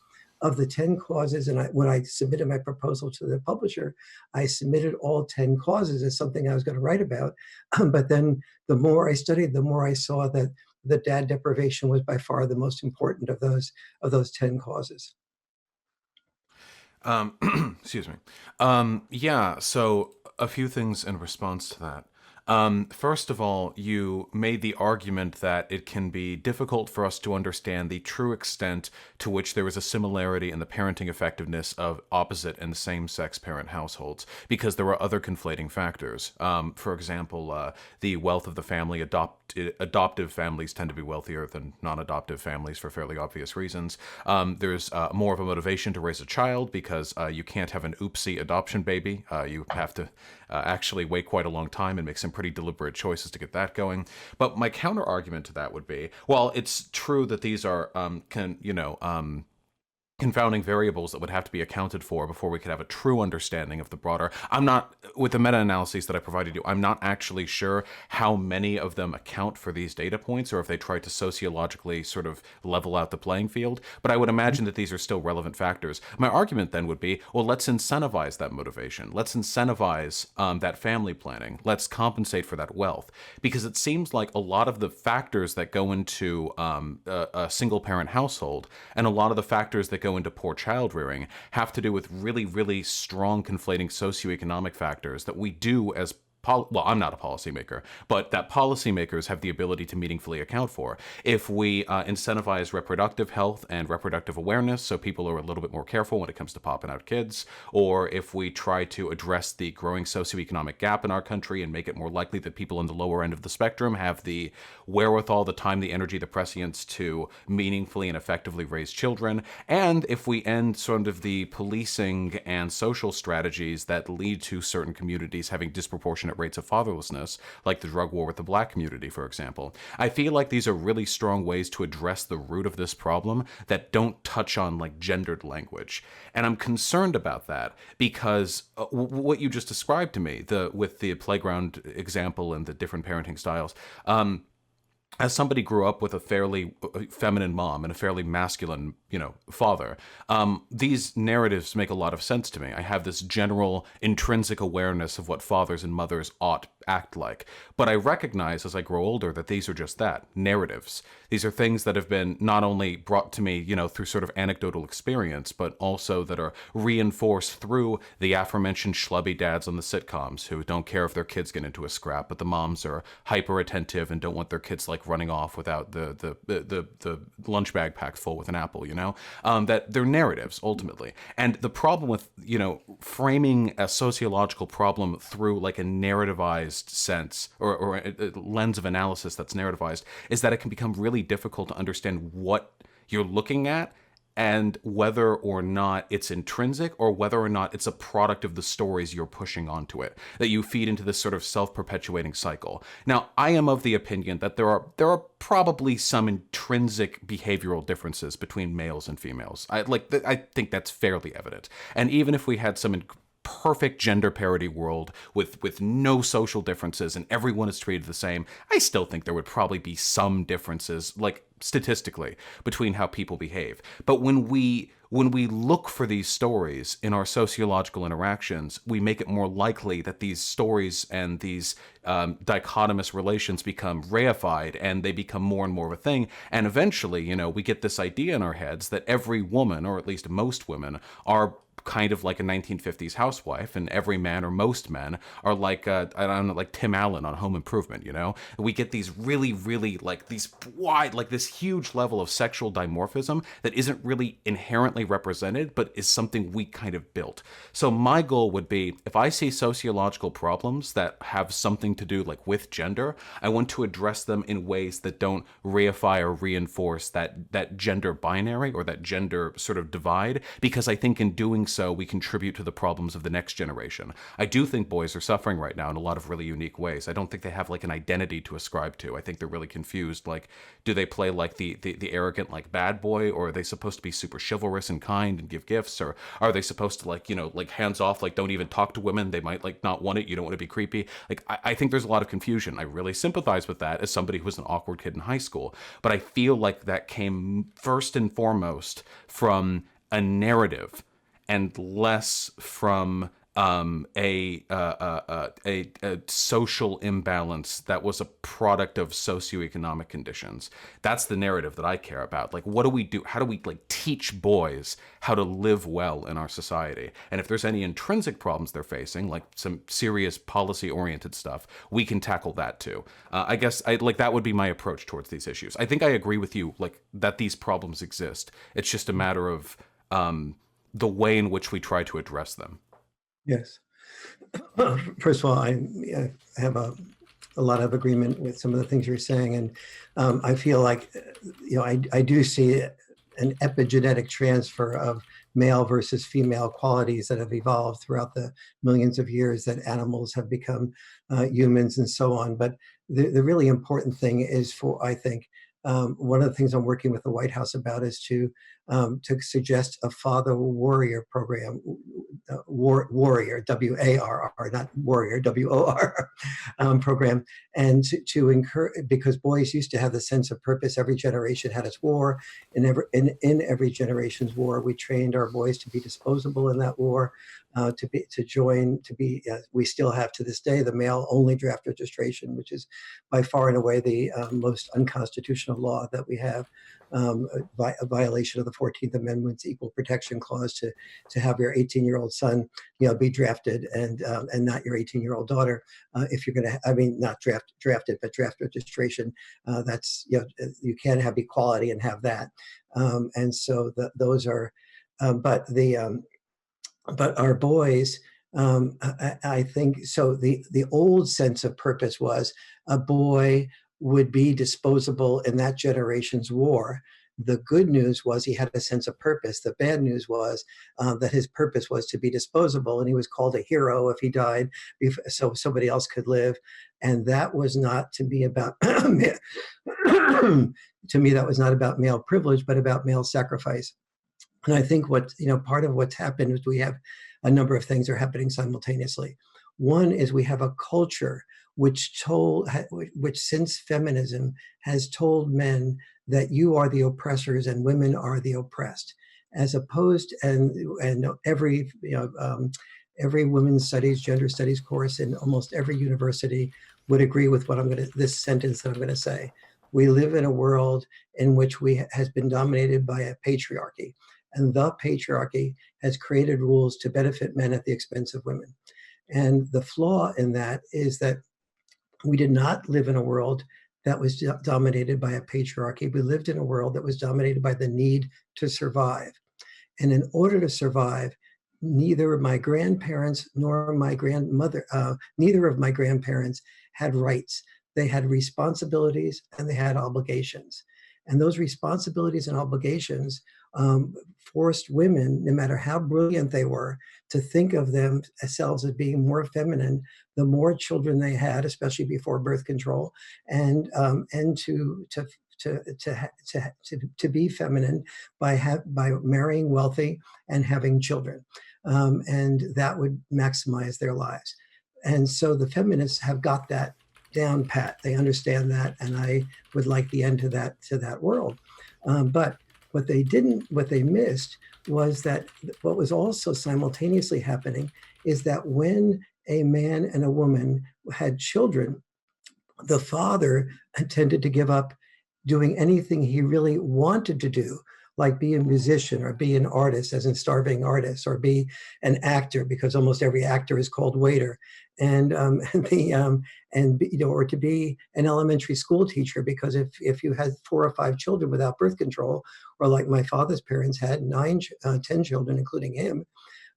of the 10 causes, and when I submitted my proposal to the publisher, I submitted all 10 causes as something I was going to write about. But then the more I studied, the more I saw that the dad deprivation was by far the most important of those 10 causes. Excuse me. Yeah, so a few things in response to that. First of all, you made the argument that it can be difficult for us to understand the true extent to which there is a similarity in the parenting effectiveness of opposite and same-sex parent households, because there are other conflating factors. For example, the wealth of the family. Adoptive families tend to be wealthier than non-adoptive families for fairly obvious reasons. There's more of a motivation to raise a child, because you can't have an oopsie adoption baby. You have to actually wait quite a long time and make some pretty deliberate choices to get that going. But my counter argument to that would be, well, it's true that these are confounding variables that would have to be accounted for before we could have a true understanding of the broader. I'm not, with the meta-analyses that I provided you, I'm not actually sure how many of them account for these data points, or if they try to sociologically sort of level out the playing field, but I would imagine that these are still relevant factors. My argument then would be, well, let's incentivize that motivation. Let's incentivize that family planning. Let's compensate for that wealth, because it seems like a lot of the factors that go into a single-parent household, and a lot of the factors that go into poor child rearing, have to do with really, really strong conflating socioeconomic factors that we do as well, I'm not a policymaker, but that policymakers have the ability to meaningfully account for. If we incentivize reproductive health and reproductive awareness, so people are a little bit more careful when it comes to popping out kids, or if we try to address the growing socioeconomic gap in our country and make it more likely that people in the lower end of the spectrum have the wherewithal, the time, the energy, the prescience to meaningfully and effectively raise children, and if we end sort of the policing and social strategies that lead to certain communities having disproportionate rates of fatherlessness, like the drug war with the black community, for example. I feel like these are really strong ways to address the root of this problem that don't touch on like gendered language. And I'm concerned about that because what you just described to me, with the playground example and the different parenting styles, as somebody grew up with a fairly feminine mom and a fairly masculine father. These narratives make a lot of sense to me. I have this general intrinsic awareness of what fathers and mothers ought act like. But I recognize as I grow older that these are just that, narratives. These are things that have been not only brought to me, through sort of anecdotal experience, but also that are reinforced through the aforementioned schlubby dads on the sitcoms who don't care if their kids get into a scrap, but the moms are hyper attentive and don't want their kids like running off without the lunch bag packed full with an apple, that they're narratives ultimately. And the problem with, framing a sociological problem through like a narrativized sense or a lens of analysis that's narrativized is that it can become really difficult to understand what you're looking at and whether or not it's intrinsic or whether or not it's a product of the stories you're pushing onto it, that you feed into this sort of self-perpetuating cycle. Now, I am of the opinion that there are probably some intrinsic behavioral differences between males and females. I think that's fairly evident. And even if we had some perfect gender parity world with no social differences and everyone is treated the same, I still think there would probably be some differences, like statistically, between how people behave. But when we look for these stories in our sociological interactions, we make it more likely that these stories and these dichotomous relations become reified and they become more and more of a thing. And eventually, we get this idea in our heads that every woman, or at least most women, are kind of like a 1950s housewife, and every man or most men are like I don't know, like Tim Allen on Home Improvement. We get these really, really like these wide, like this huge level of sexual dimorphism that isn't really inherently represented, but is something we kind of built. So my goal would be, if I see sociological problems that have something to do like with gender, I want to address them in ways that don't reify or reinforce that gender binary or that gender sort of divide, because I think in doing so we contribute to the problems of the next generation. I do think boys are suffering right now in a lot of really unique ways. I don't think they have like an identity to ascribe to. I think they're really confused. Like, do they play like the arrogant like bad boy, or are they supposed to be super chivalrous and kind and give gifts, or are they supposed to like like hands off, like don't even talk to women, they might like not want it, you don't want to be creepy? Like I think there's a lot of confusion. I really sympathize with that as somebody who was an awkward kid in high school, but I feel like that came first and foremost from a narrative and less from a social imbalance that was a product of socioeconomic conditions. That's the narrative that I care about. Like, what do we do? How do we like teach boys how to live well in our society? And if there's any intrinsic problems they're facing, like some serious policy-oriented stuff, we can tackle that too. I guess that would be my approach towards these issues. I think I agree with you, like that these problems exist. It's just a matter of the way in which we try to address them. Yes. First of all, I have a lot of agreement with some of the things you're saying, and I feel like I do see an epigenetic transfer of male versus female qualities that have evolved throughout the millions of years that animals have become humans and so on. But the really important thing is I think one of the things I'm working with the White House about is to suggest a father warrior program, warrior, W-A-R-R, not warrior, W-O-R, program, and to encourage, because boys used to have the sense of purpose. Every generation had its war, and in every generation's war, we trained our boys to be disposable in that war, we still have to this day the male-only draft registration, which is by far and away the most unconstitutional law that we have, a violation of the 14th Amendment's Equal Protection Clause to have your 18-year-old son, be drafted and not your 18-year-old daughter. If you're going to, not drafted, but draft registration. That's you can't have equality and have that. And so those are, but our boys, I think, so the old sense of purpose was a boy would be disposable in that generation's war. The good news was he had a sense of purpose. The bad news was that his purpose was to be disposable, and he was called a hero if he died, so somebody else could live. And that was not to me about, to me, that was not about male privilege, but about male sacrifice. And I think part of what's happened is we have a number of things are happening simultaneously. One is we have a culture which since feminism has told men that you are the oppressors and women are the oppressed, as opposed, and every every women's studies, gender studies course in almost every university would agree with this sentence that I'm going to say. We live in a world in which has been dominated by a patriarchy, and the patriarchy has created rules to benefit men at the expense of women. And the flaw in that is that we did not live in a world that was dominated by a patriarchy. We lived in a world that was dominated by the need to survive. And in order to survive, neither my grandparents nor my grandmother, neither of my grandparents had rights. They had responsibilities and they had obligations. And those responsibilities and obligations forced women, no matter how brilliant they were, to think of themselves as being more feminine the more children they had, especially before birth control, and to be feminine by marrying wealthy and having children, and that would maximize their lives. And so the feminists have got that down pat. They understand that, and I would like the end to that world. But what they missed was that what was also simultaneously happening is that when a man and a woman had children, the father tended to give up doing anything he really wanted to do, like be a musician or be an artist, as in starving artist, or be an actor, because almost every actor is called waiter, or to be an elementary school teacher, because if you had 4 or 5 children without birth control, or like my father's parents had 10 children, including him,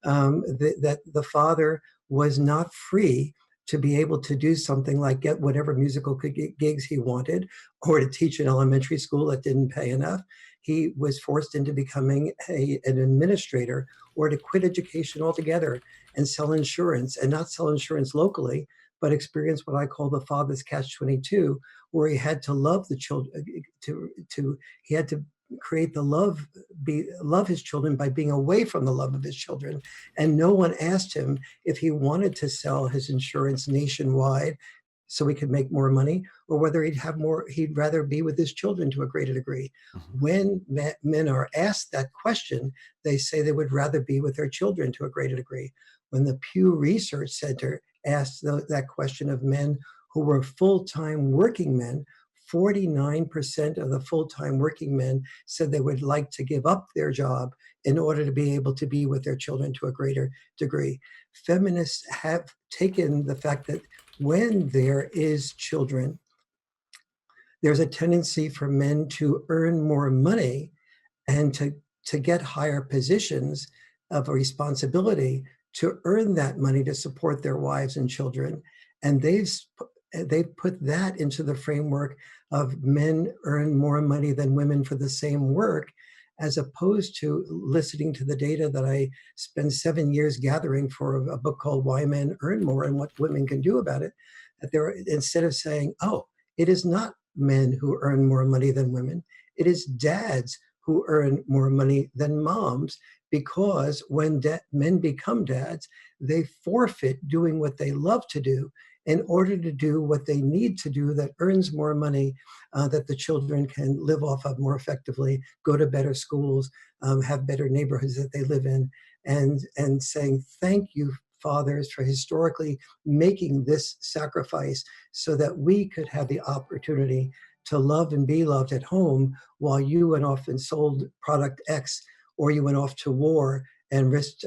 that the father was not free to be able to do something like get whatever musical gigs he wanted, or to teach an elementary school that didn't pay enough. He was forced into becoming an administrator, or to quit education altogether and sell insurance, and not sell insurance locally, but experience what I call the father's catch-22, where he had to love the children, he had to create the love his children by being away from the love of his children. And no one asked him if he wanted to sell his insurance nationwide so he could make more money, or whether he'd rather be with his children to a greater degree. Mm-hmm. When men are asked that question, they say they would rather be with their children to a greater degree. When the Pew Research Center asked that question of men who were full-time working men, 49% of the full-time working men said they would like to give up their job in order to be able to be with their children to a greater degree. Feminists have taken the fact that when there is children, there's a tendency for men to earn more money and to get higher positions of responsibility, to earn that money to support their wives and children. And they've put that into the framework of men earn more money than women for the same work, as opposed to listening to the data that I spent 7 years gathering for a book called Why Men Earn More and What Women Can Do About It. That instead of saying, oh, it is not men who earn more money than women, it is dads who earn more money than moms, because when men become dads, they forfeit doing what they love to do in order to do what they need to do that earns more money, that the children can live off of more effectively, go to better schools, have better neighborhoods that they live in, and saying, thank you, fathers, for historically making this sacrifice so that we could have the opportunity to love and be loved at home, while you went off and sold product X, or you went off to war and risked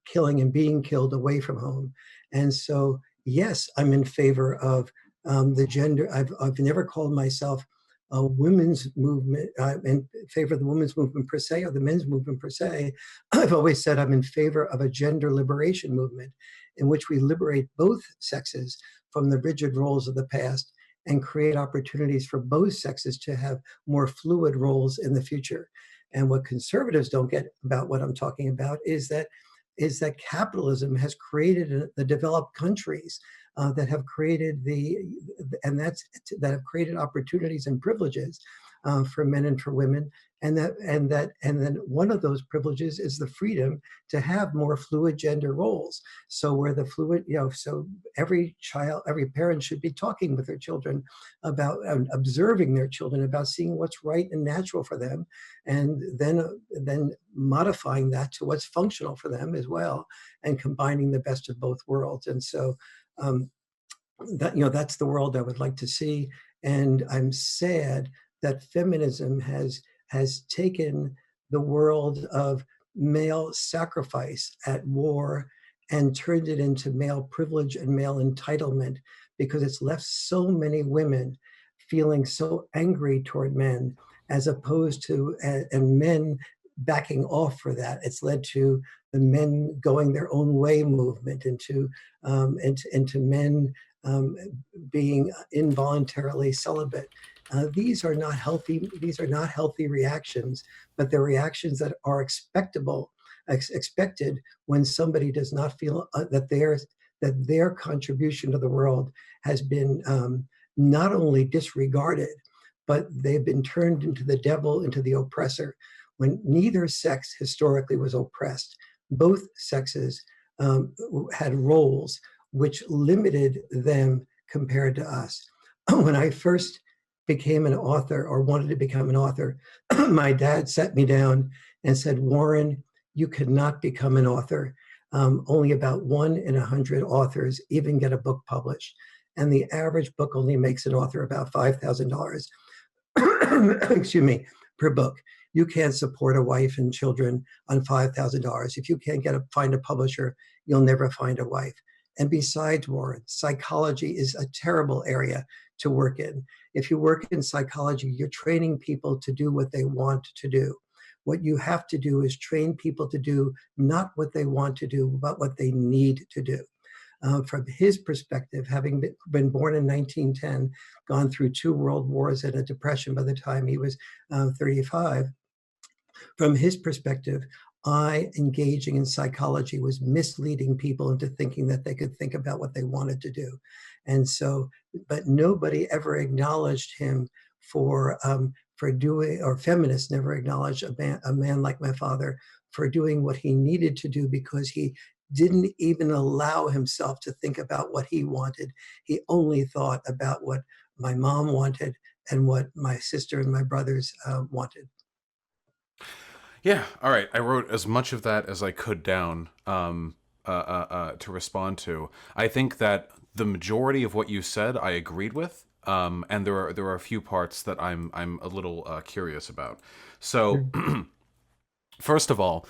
killing and being killed away from home. And so, yes, I'm in favor of the gender. I've never called myself a women's movement, in favor of the women's movement per se, or the men's movement per se. I've always said I'm in favor of a gender liberation movement in which we liberate both sexes from the rigid roles of the past and create opportunities for both sexes to have more fluid roles in the future. And what conservatives don't get about what I'm talking about is that capitalism has created the developed countries that have created that have created opportunities and privileges for men and for women And then one of those privileges is the freedom to have more fluid gender roles. So where the fluid, so every parent should be talking with their children about observing their children, about seeing what's right and natural for them, and then modifying that to what's functional for them as well, and combining the best of both worlds. And so that's the world I would like to see. And I'm sad that feminism has taken the world of male sacrifice at war and turned it into male privilege and male entitlement, because it's left so many women feeling so angry toward men, as opposed to and men backing off for that. It's led to the men going their own way movement, into men being involuntarily celibate. These are not healthy. These are not healthy reactions, but they're reactions that are expected when somebody does not feel that their contribution to the world has been not only disregarded, but they've been turned into the devil, into the oppressor. When neither sex historically was oppressed, both sexes had roles which limited them compared to us. When I first became an author, or wanted to become an author, my dad sat me down and said, "Warren, you could not become an author. Only about 1 in 100 authors even get a book published. And the average book only makes an author about $5,000 excuse me, per book. You can't support a wife and children on $5,000. If you can't find a publisher, you'll never find a wife. And besides, Warren, psychology is a terrible area to work in. If you work in psychology, you're training people to do what they want to do. What you have to do is train people to do not what they want to do, but what they need to do." From his perspective, having been born in 1910, gone through 2 world wars and a depression by the time he was 35, from his perspective, engaging in psychology was misleading people into thinking that they could think about what they wanted to do. And so, but nobody ever acknowledged him for doing, or feminists never acknowledged a man like my father for doing what he needed to do, because he didn't even allow himself to think about what he wanted. He only thought about what my mom wanted and what my sister and my brothers wanted. Yeah, all right. I wrote as much of that as I could down to respond to. I think that the majority of what you said I agreed with, and there are a few parts that I'm a little curious about. So, first of all,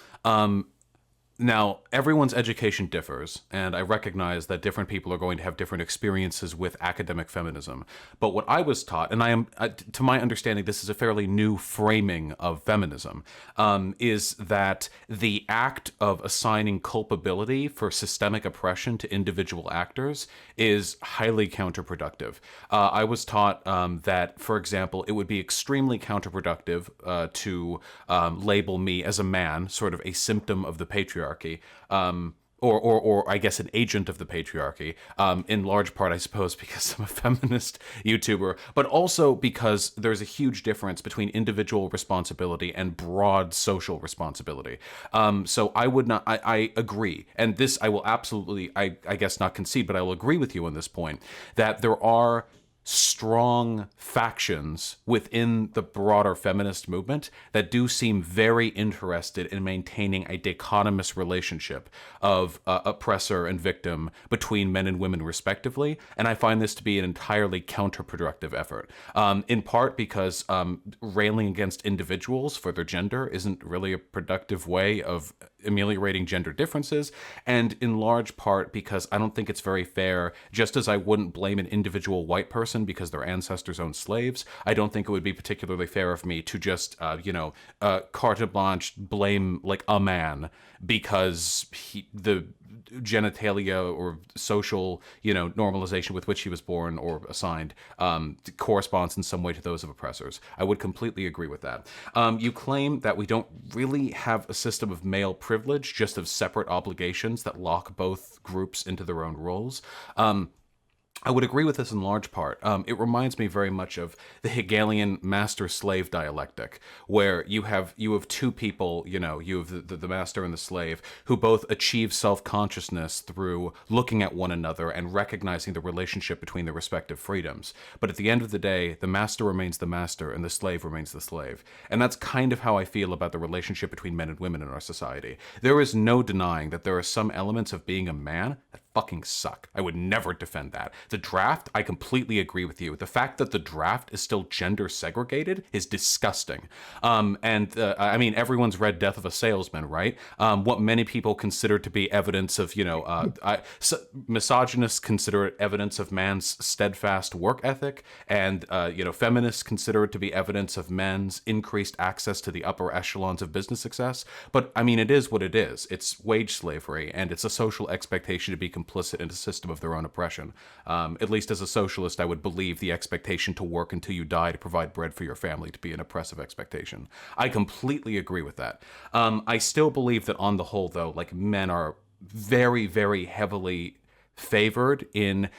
now, everyone's education differs, and I recognize that different people are going to have different experiences with academic feminism. But what I was taught, and I am, to my understanding, this is a fairly new framing of feminism, is that the act of assigning culpability for systemic oppression to individual actors is highly counterproductive. I was taught that, for example, it would be extremely counterproductive to label me as a man, sort of a symptom of the patriarchy, or I guess an agent of the patriarchy, in large part, I suppose, because I'm a feminist YouTuber, but also because there's a huge difference between individual responsibility and broad social responsibility. So I would not, I agree, and this I will absolutely, I guess not concede, but I will agree with you on this point, that there are strong factions within the broader feminist movement that do seem very interested in maintaining a dichotomous relationship of oppressor and victim between men and women respectively, and I find this to be an entirely counterproductive effort, in part because railing against individuals for their gender isn't really a productive way of ameliorating gender differences, and in large part because I don't think it's very fair. Just as I wouldn't blame an individual white person because their ancestors owned slaves, I don't think it would be particularly fair of me to just, carte blanche blame like a man because the genitalia or social, normalization with which he was born or assigned corresponds in some way to those of oppressors. I would completely agree with that. You claim that we don't really have a system of male privilege, just of separate obligations that lock both groups into their own roles. I would agree with this in large part. It reminds me very much of the Hegelian master-slave dialectic, where you have two people, you have the master and the slave, who both achieve self-consciousness through looking at one another and recognizing the relationship between their respective freedoms. But at the end of the day, the master remains the master and the slave remains the slave. And that's kind of how I feel about the relationship between men and women in our society. There is no denying that there are some elements of being a man that fucking suck. I would never defend that. The draft, I completely agree with you. The fact that the draft is still gender segregated is disgusting. I mean, everyone's read Death of a Salesman, right? What many people consider to be evidence of, misogynists consider it evidence of man's steadfast work ethic, and, feminists consider it to be evidence of men's increased access to the upper echelons of business success. But, I mean, it is what it is. It's wage slavery, and it's a social expectation to be complicit in a system of their own oppression. At least as a socialist, I would believe the expectation to work until you die to provide bread for your family to be an oppressive expectation. I completely agree with that. I still believe that on the whole, though, like, men are very, very heavily favored in...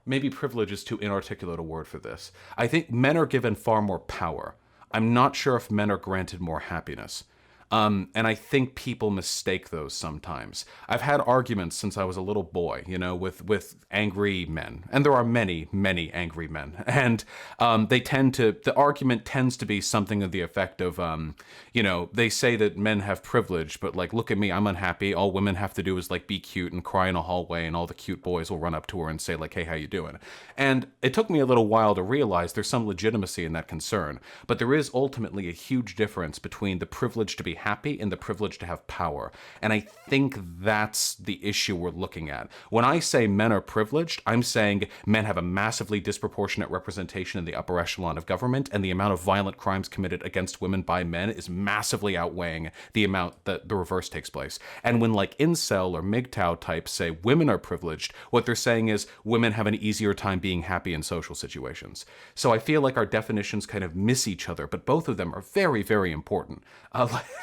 Maybe privilege is too inarticulate a word for this. I think men are given far more power. I'm not sure if men are granted more happiness. And I think people mistake those sometimes. I've had arguments since I was a little boy, with angry men. And there are many, many angry men. And the argument tends to be something of the effect of, they say that men have privilege, but like, look at me, I'm unhappy. All women have to do is like be cute and cry in a hallway, and all the cute boys will run up to her and say like, hey, how you doing? And it took me a little while to realize there's some legitimacy in that concern. But there is ultimately a huge difference between the privilege to be happy and the privilege to have power. And I think that's the issue we're looking at. When I say men are privileged, I'm saying men have a massively disproportionate representation in the upper echelon of government, and the amount of violent crimes committed against women by men is massively outweighing the amount that the reverse takes place. And when like incel or MGTOW types say women are privileged, what they're saying is women have an easier time being happy in social situations. So I feel like our definitions kind of miss each other, but both of them are very, very important.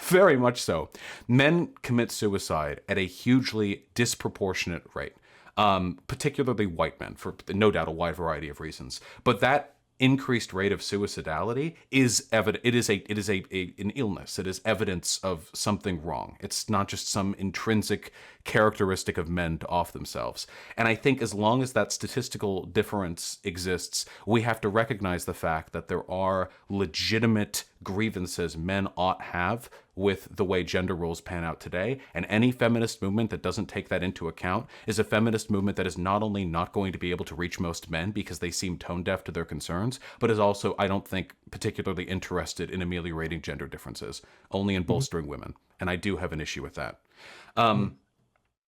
Very much so. Men commit suicide at a hugely disproportionate rate, particularly white men, for no doubt a wide variety of reasons. But that increased rate of suicidality is evident. It is an illness. It is evidence of something wrong. It's not just some intrinsic characteristic of men to off themselves. And I think as long as that statistical difference exists, we have to recognize the fact that there are legitimate grievances men ought have with the way gender roles pan out today. And any feminist movement that doesn't take that into account is a feminist movement that is not only not going to be able to reach most men because they seem tone deaf to their concerns, but is also, I don't think, particularly interested in ameliorating gender differences, only in bolstering women. And I do have an issue with that.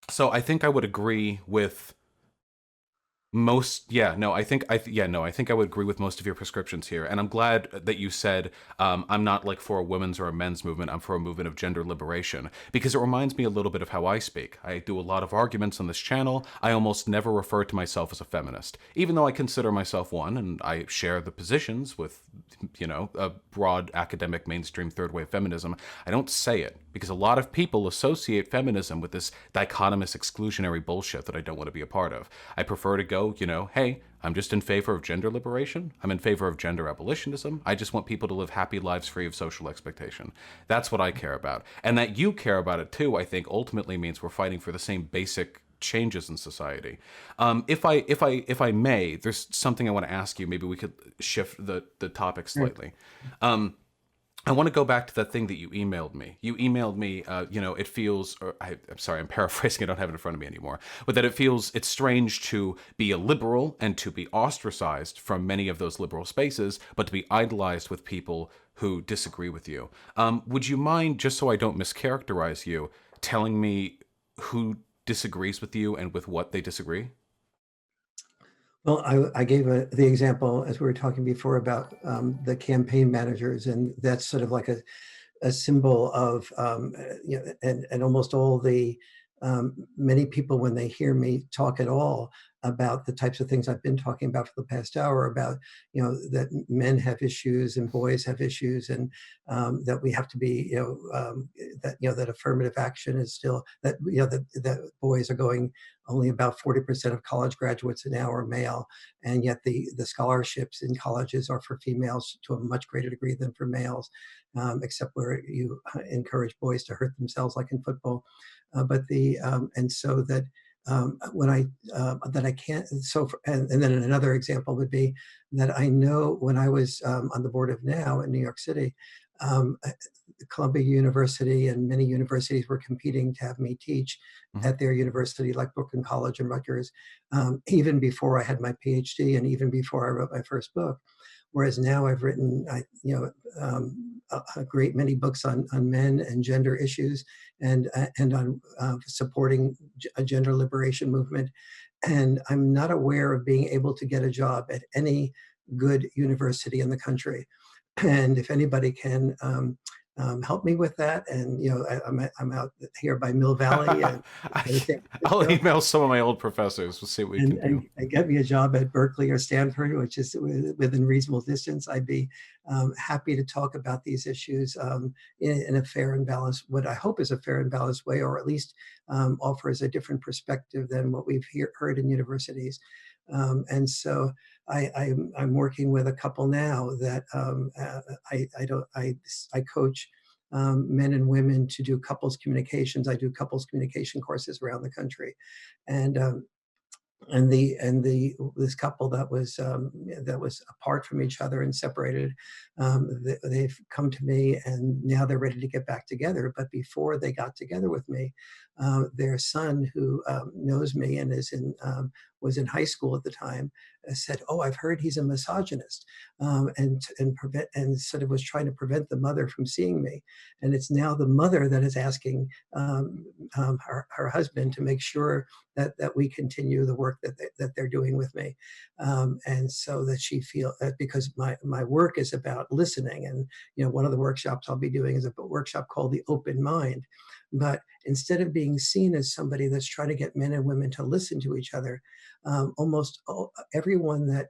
So I think I would agree with most. I think I would agree with most of your prescriptions here. And I'm glad that you said I'm not like for a women's or a men's movement. I'm for a movement of gender liberation, because it reminds me a little bit of how I speak. I do a lot of arguments on this channel. I almost never refer to myself as a feminist, even though I consider myself one, and I share the positions with, a broad academic mainstream third wave feminism. I don't say it because a lot of people associate feminism with this dichotomous exclusionary bullshit that I don't want to be a part of. I prefer to go, hey, I'm just in favor of gender liberation. I'm in favor of gender abolitionism. I just want people to live happy lives free of social expectation. That's what I care about. And that you care about it too, I think ultimately means we're fighting for the same basic changes in society. If I may, there's something I want to ask you. Maybe we could shift the topic slightly. I want to go back to that thing that you emailed me. You emailed me, it feels, I'm sorry, I'm paraphrasing, I don't have it in front of me anymore, but that it's strange to be a liberal and to be ostracized from many of those liberal spaces, but to be idolized with people who disagree with you. Would you mind, just so I don't mischaracterize you, telling me who disagrees with you and with what they disagree? Well, I gave the example, as we were talking before, about the campaign managers, and that's sort of like a symbol of, and almost all the, many people, when they hear me talk at all, about the types of things I've been talking about for the past hour, about, that men have issues and boys have issues, and that we have to be, that affirmative action is still, that boys are going, only about 40% of college graduates now are male, and yet the scholarships in colleges are for females to a much greater degree than for males, except where you encourage boys to hurt themselves, like in football. And so that when I can't, and then another example would be that I know when I was on the board of NOW in New York City, Columbia University and many universities were competing to have me teach at their university, like Brooklyn College and Rutgers, even before I had my PhD and even before I wrote my first book. Whereas now I've written, a great many books on men and gender issues, and on supporting a gender liberation movement. And I'm not aware of being able to get a job at any good university in the country. And if anybody can help me with that, and I'm out here by Mill Valley, and I'll email some of my old professors. We'll see what we can do. And get me a job at Berkeley or Stanford, which is within reasonable distance. I'd be happy to talk about these issues in a fair and balanced, what I hope is a fair and balanced way, or at least offers a different perspective than what we've heard in universities. And so I'm working with a couple now that I coach men and women to do couples communications. I do couples communication courses around the country, and this couple that was apart from each other and separated, they've come to me, and now they're ready to get back together. But before they got together with me, their son, who knows me and was in high school at the time, said, "Oh, I've heard he's a misogynist," and sort of was trying to prevent the mother from seeing me. And it's now the mother that is asking her husband to make sure that we continue the work that they're doing with me, and so that she feel because my work is about listening. And one of the workshops I'll be doing is a workshop called The Open Mind. But instead of being seen as somebody that's trying to get men and women to listen to each other, almost everyone that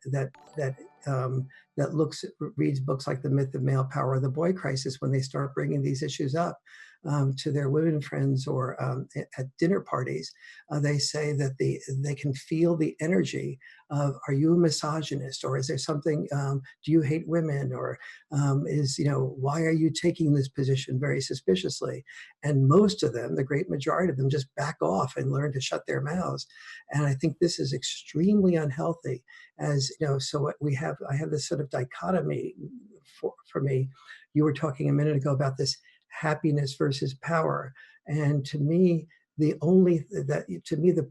reads books like The Myth of Male Power or The Boy Crisis, when they start bringing these issues up to their women friends or at dinner parties, they say that they can feel the energy of, are you a misogynist, or is there something, do you hate women, or why are you taking this position very suspiciously? And most of them, the great majority of them, just back off and learn to shut their mouths. And I think this is extremely unhealthy. So what I have this sort of dichotomy for me. You were talking a minute ago about this happiness versus power. And to me, the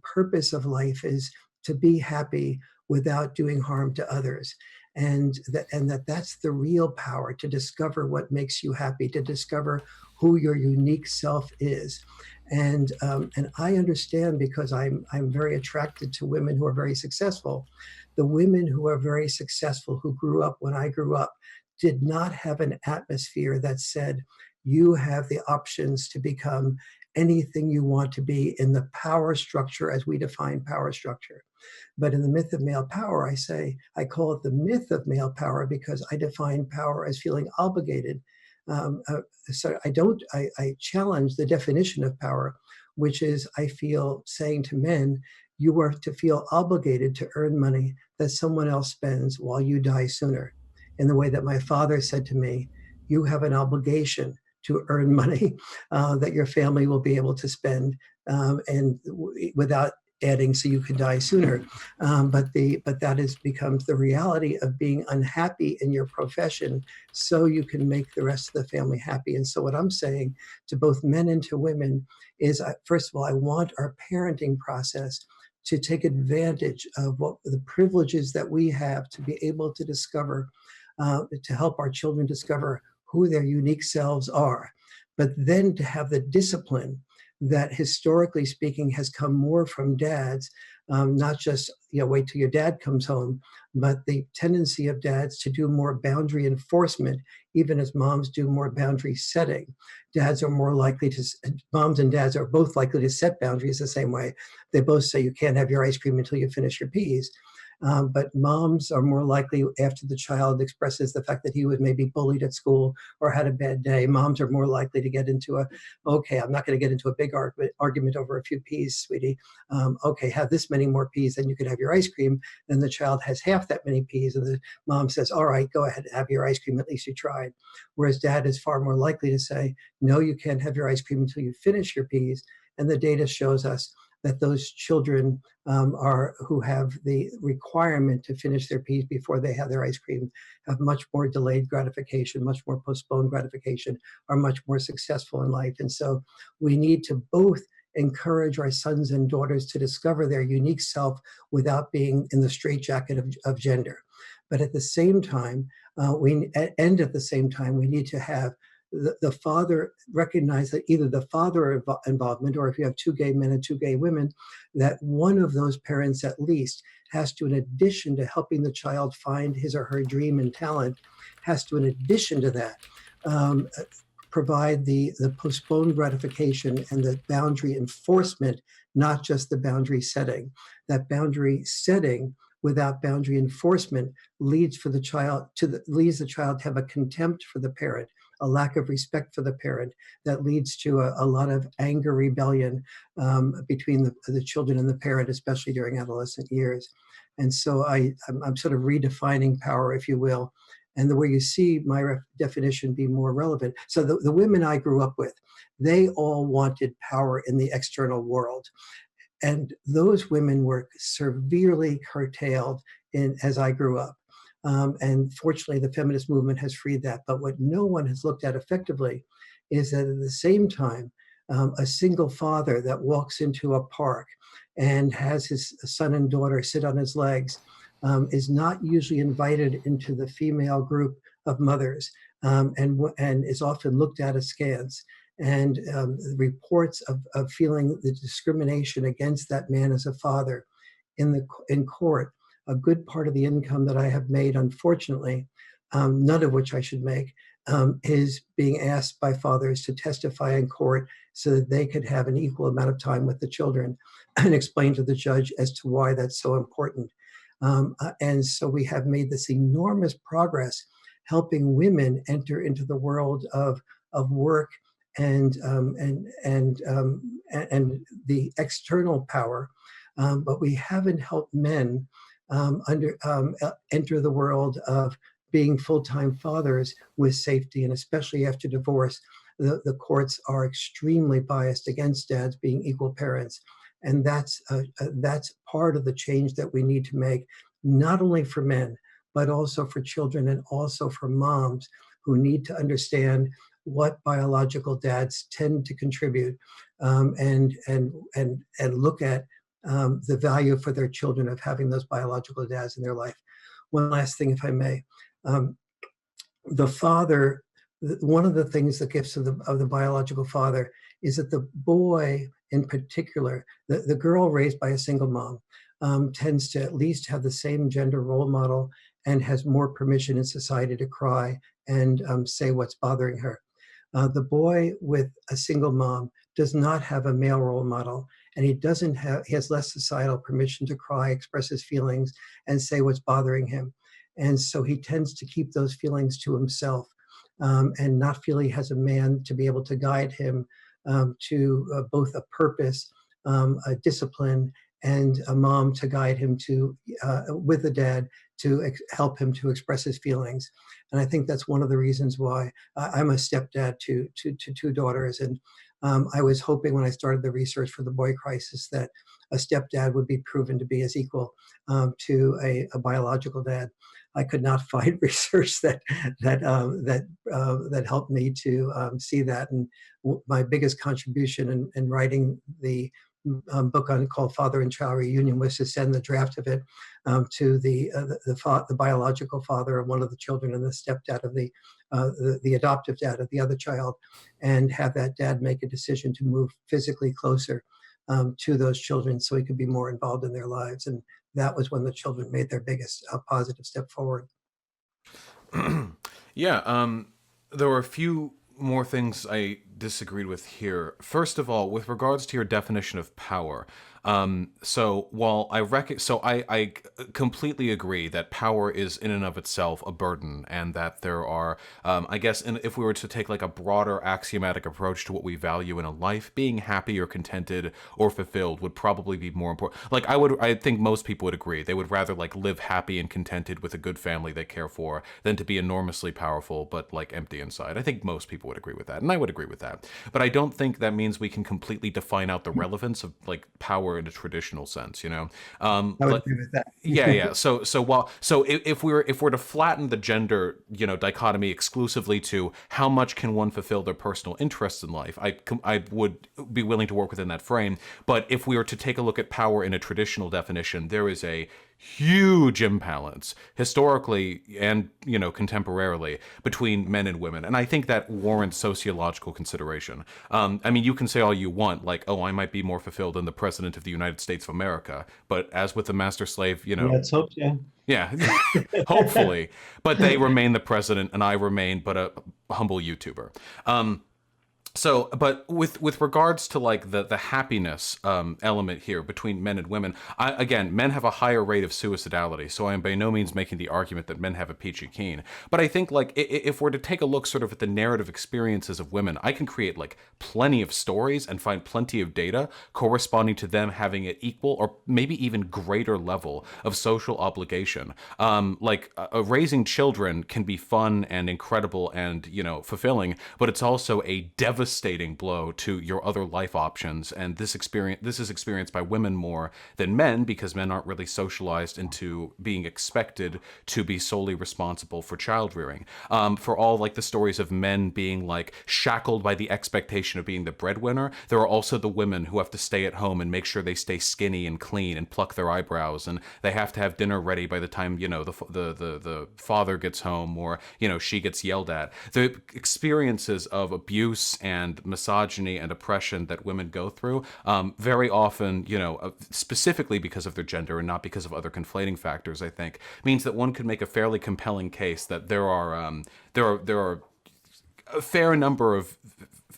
purpose of life is to be happy without doing harm to others. And that's the real power, to discover what makes you happy, to discover who your unique self is. And I understand, because I'm very attracted to women who are very successful. The women who are very successful, who grew up when I grew up, did not have an atmosphere that said, you have the options to become anything you want to be in the power structure as we define power structure. But in The Myth of Male Power, I call it the myth of male power, because I define power as feeling obligated. So I challenge the definition of power, which is, I feel saying to men, you are to feel obligated to earn money that someone else spends while you die sooner. In the way that my father said to me, you have an obligation to earn money that your family will be able to spend, and without adding, so you can die sooner. But that becomes the reality of being unhappy in your profession, so you can make the rest of the family happy. And so what I'm saying to both men and to women is, first of all, I want our parenting process to take advantage of what the privileges that we have to be able to discover, to help our children discover who their unique selves are, but then to have the discipline that historically speaking has come more from dads, not just, wait till your dad comes home, but the tendency of dads to do more boundary enforcement, even as moms do more boundary setting. Dads are more likely to, moms and dads are both likely to set boundaries the same way. They both say you can't have your ice cream until you finish your peas. But moms are more likely, after the child expresses the fact that he was maybe bullied at school or had a bad day, moms are more likely to get into okay, I'm not going to get into a big argument over a few peas, sweetie. Okay, have this many more peas, then you can have your ice cream. Then the child has half that many peas, and the mom says, all right, go ahead, have your ice cream, at least you tried. Whereas dad is far more likely to say, no, you can't have your ice cream until you finish your peas. And the data shows us that those children who have the requirement to finish their peas before they have their ice cream have much more delayed gratification, much more postponed gratification, are much more successful in life. And so we need to both encourage our sons and daughters to discover their unique self without being in the straitjacket of gender. But at the same time, we need to have the father recognize that either the father involvement, or if you have two gay men and two gay women, that one of those parents at least has to, in addition to helping the child find his or her dream and talent, has to, in addition to that, provide the postponed gratification and the boundary enforcement, not just the boundary setting. That boundary setting without boundary enforcement leads the child to have a contempt for the parent, a lack of respect for the parent, that leads to a lot of anger, rebellion between the children and the parent, especially during adolescent years. And so I'm sort of redefining power, if you will, and the way you see my definition be more relevant. So the women I grew up with, they all wanted power in the external world. And those women were severely curtailed as I grew up. And fortunately, the feminist movement has freed that. But what no one has looked at effectively is that at the same time, a single father that walks into a park and has his son and daughter sit on his legs is not usually invited into the female group of mothers, and is often looked at askance. And reports of feeling the discrimination against that man as a father in court. A good part of the income that I have made, unfortunately, none of which I should make, is being asked by fathers to testify in court so that they could have an equal amount of time with the children and explain to the judge as to why that's so important. And so we have made this enormous progress helping women enter into the world of work and the external power, but we haven't helped men enter the world of being full-time fathers with safety, and especially after divorce, the courts are extremely biased against dads being equal parents, and that's part of the change that we need to make, not only for men, but also for children and also for moms who need to understand what biological dads tend to contribute, and look at the value for their children of having those biological dads in their life. One last thing, if I may. The father, one of the things, the gifts of the biological father, is that the boy in particular, the girl raised by a single mom, tends to at least have the same gender role model and has more permission in society to cry and say what's bothering her. The boy with a single mom does not have a male role model, and he has less societal permission to cry, express his feelings, and say what's bothering him. And so he tends to keep those feelings to himself, and not feel he has a man to be able to guide him to both a purpose, a discipline, and a mom to guide him to, with a dad, to help him to express his feelings. And I think that's one of the reasons why I'm a stepdad to two daughters. And I was hoping when I started the research for the boy crisis that a stepdad would be proven to be as equal to a biological dad. I could not find research that helped me to see that. And my biggest contribution in writing the book called Father and Child Reunion was to send the draft of it to the biological father of one of the children and the stepdad of the adoptive dad of the other child, and have that dad make a decision to move physically closer to those children so he could be more involved in their lives. And that was when the children made their biggest positive step forward. Yeah, there were a few more things I disagreed with here. First of all, with regards to your definition of power, so while I completely agree that power is in and of itself a burden, and that there are, I guess, and if we were to take like a broader axiomatic approach to what we value in a life, being happy or contented or fulfilled would probably be more important. Like I think most people would agree. They would rather like live happy and contented with a good family they care for than to be enormously powerful but like empty inside. I think most people would agree with that, and I would agree with that. But I don't think that means we can completely define out the relevance of like power in a traditional sense, you know. I would agree with that. Yeah. So if we're to flatten the gender, you know, dichotomy exclusively to how much can one fulfill their personal interests in life, I would be willing to work within that frame. But if we were to take a look at power in a traditional definition, there is a huge imbalance historically and, you know, contemporarily between men and women, and I think that warrants sociological consideration. I mean, you can say all you want, like, oh, I might be more fulfilled than the president of the United States of America, but as with the master slave, you know, Let's hope so. yeah, hopefully, but they remain the president and I remain but a humble YouTuber. So, but with regards to like the happiness element here between men and women, again, men have a higher rate of suicidality. So I am by no means making the argument that men have a peachy keen. But I think like if we're to take a look sort of at the narrative experiences of women, I can create like plenty of stories and find plenty of data corresponding to them having an equal or maybe even greater level of social obligation. Raising children can be fun and incredible and, you know, fulfilling, but it's also a devastating blow to your other life options. And this is experienced by women more than men, because men aren't really socialized into being expected to be solely responsible for child rearing. For all like the stories of men being like shackled by the expectation of being the breadwinner, there are also the women who have to stay at home and make sure they stay skinny and clean and pluck their eyebrows, and they have to have dinner ready by the time, you know, the father gets home, or, you know, she gets yelled at. The experiences of abuse and misogyny and oppression that women go through, very often, you know, specifically because of their gender and not because of other conflating factors, I think, means that one could make a fairly compelling case that there are a fair number of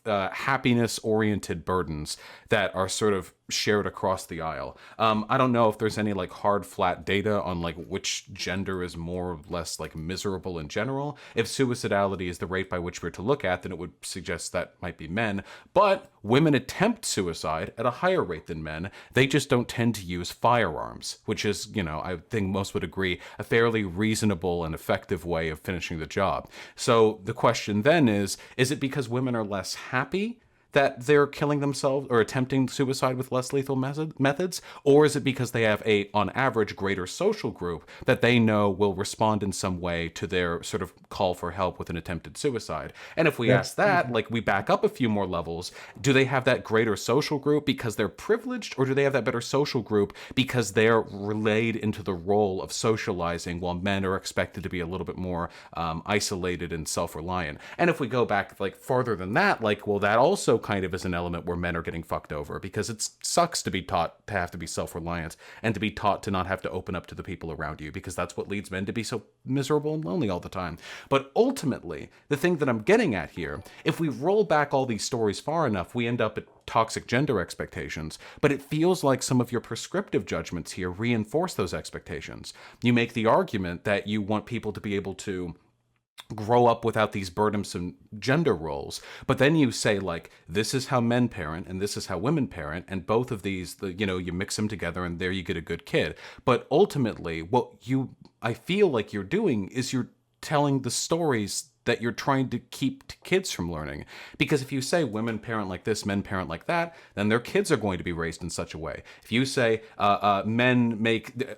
happiness-oriented burdens that are sort of shared across the aisle. I don't know if there's any like hard, flat data on like which gender is more or less like miserable in general. If suicidality is the rate by which we're to look at, then it would suggest that might be men. But women attempt suicide at a higher rate than men. They just don't tend to use firearms, which is, you know, I think most would agree, a fairly reasonable and effective way of finishing the job. So the question then is it because women are less happy that they're killing themselves or attempting suicide with less lethal methods? Or is it because they have a, on average, greater social group that they know will respond in some way to their sort of call for help with an attempted suicide? And if we ask that, like we back up a few more levels, do they have that greater social group because they're privileged, or do they have that better social group because they're relayed into the role of socializing, while men are expected to be a little bit more isolated and self-reliant? And if we go back like farther than that, like, well, that also kind of is an element where men are getting fucked over, because it sucks to be taught to have to be self-reliant and to be taught to not have to open up to the people around you, because that's what leads men to be so miserable and lonely all the time. But ultimately, the thing that I'm getting at here, if we roll back all these stories far enough, we end up at toxic gender expectations. But it feels like some of your prescriptive judgments here reinforce those expectations. You make the argument that you want people to be able to grow up without these burdensome gender roles, but then you say like, this is how men parent and this is how women parent, and both of these, you know, you mix them together and there you get a good kid. But ultimately what I feel like you're doing is you're telling the stories that you're trying to keep kids from learning. Because if you say women parent like this, men parent like that, then their kids are going to be raised in such a way. If you say men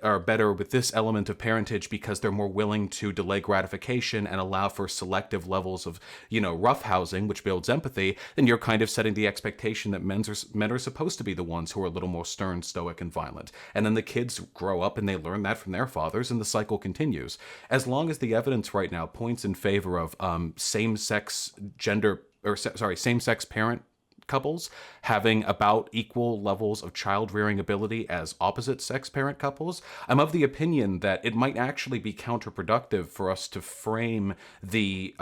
are better with this element of parentage because they're more willing to delay gratification and allow for selective levels of, roughhousing, which builds empathy, then you're kind of setting the expectation that men are supposed to be the ones who are a little more stern, stoic, and violent. And then the kids grow up and they learn that from their fathers, and the cycle continues. As long as the evidence right now points in favor of same-sex parent couples having about equal levels of child rearing ability as opposite sex parent couples, I'm of the opinion that it might actually be counterproductive for us to frame the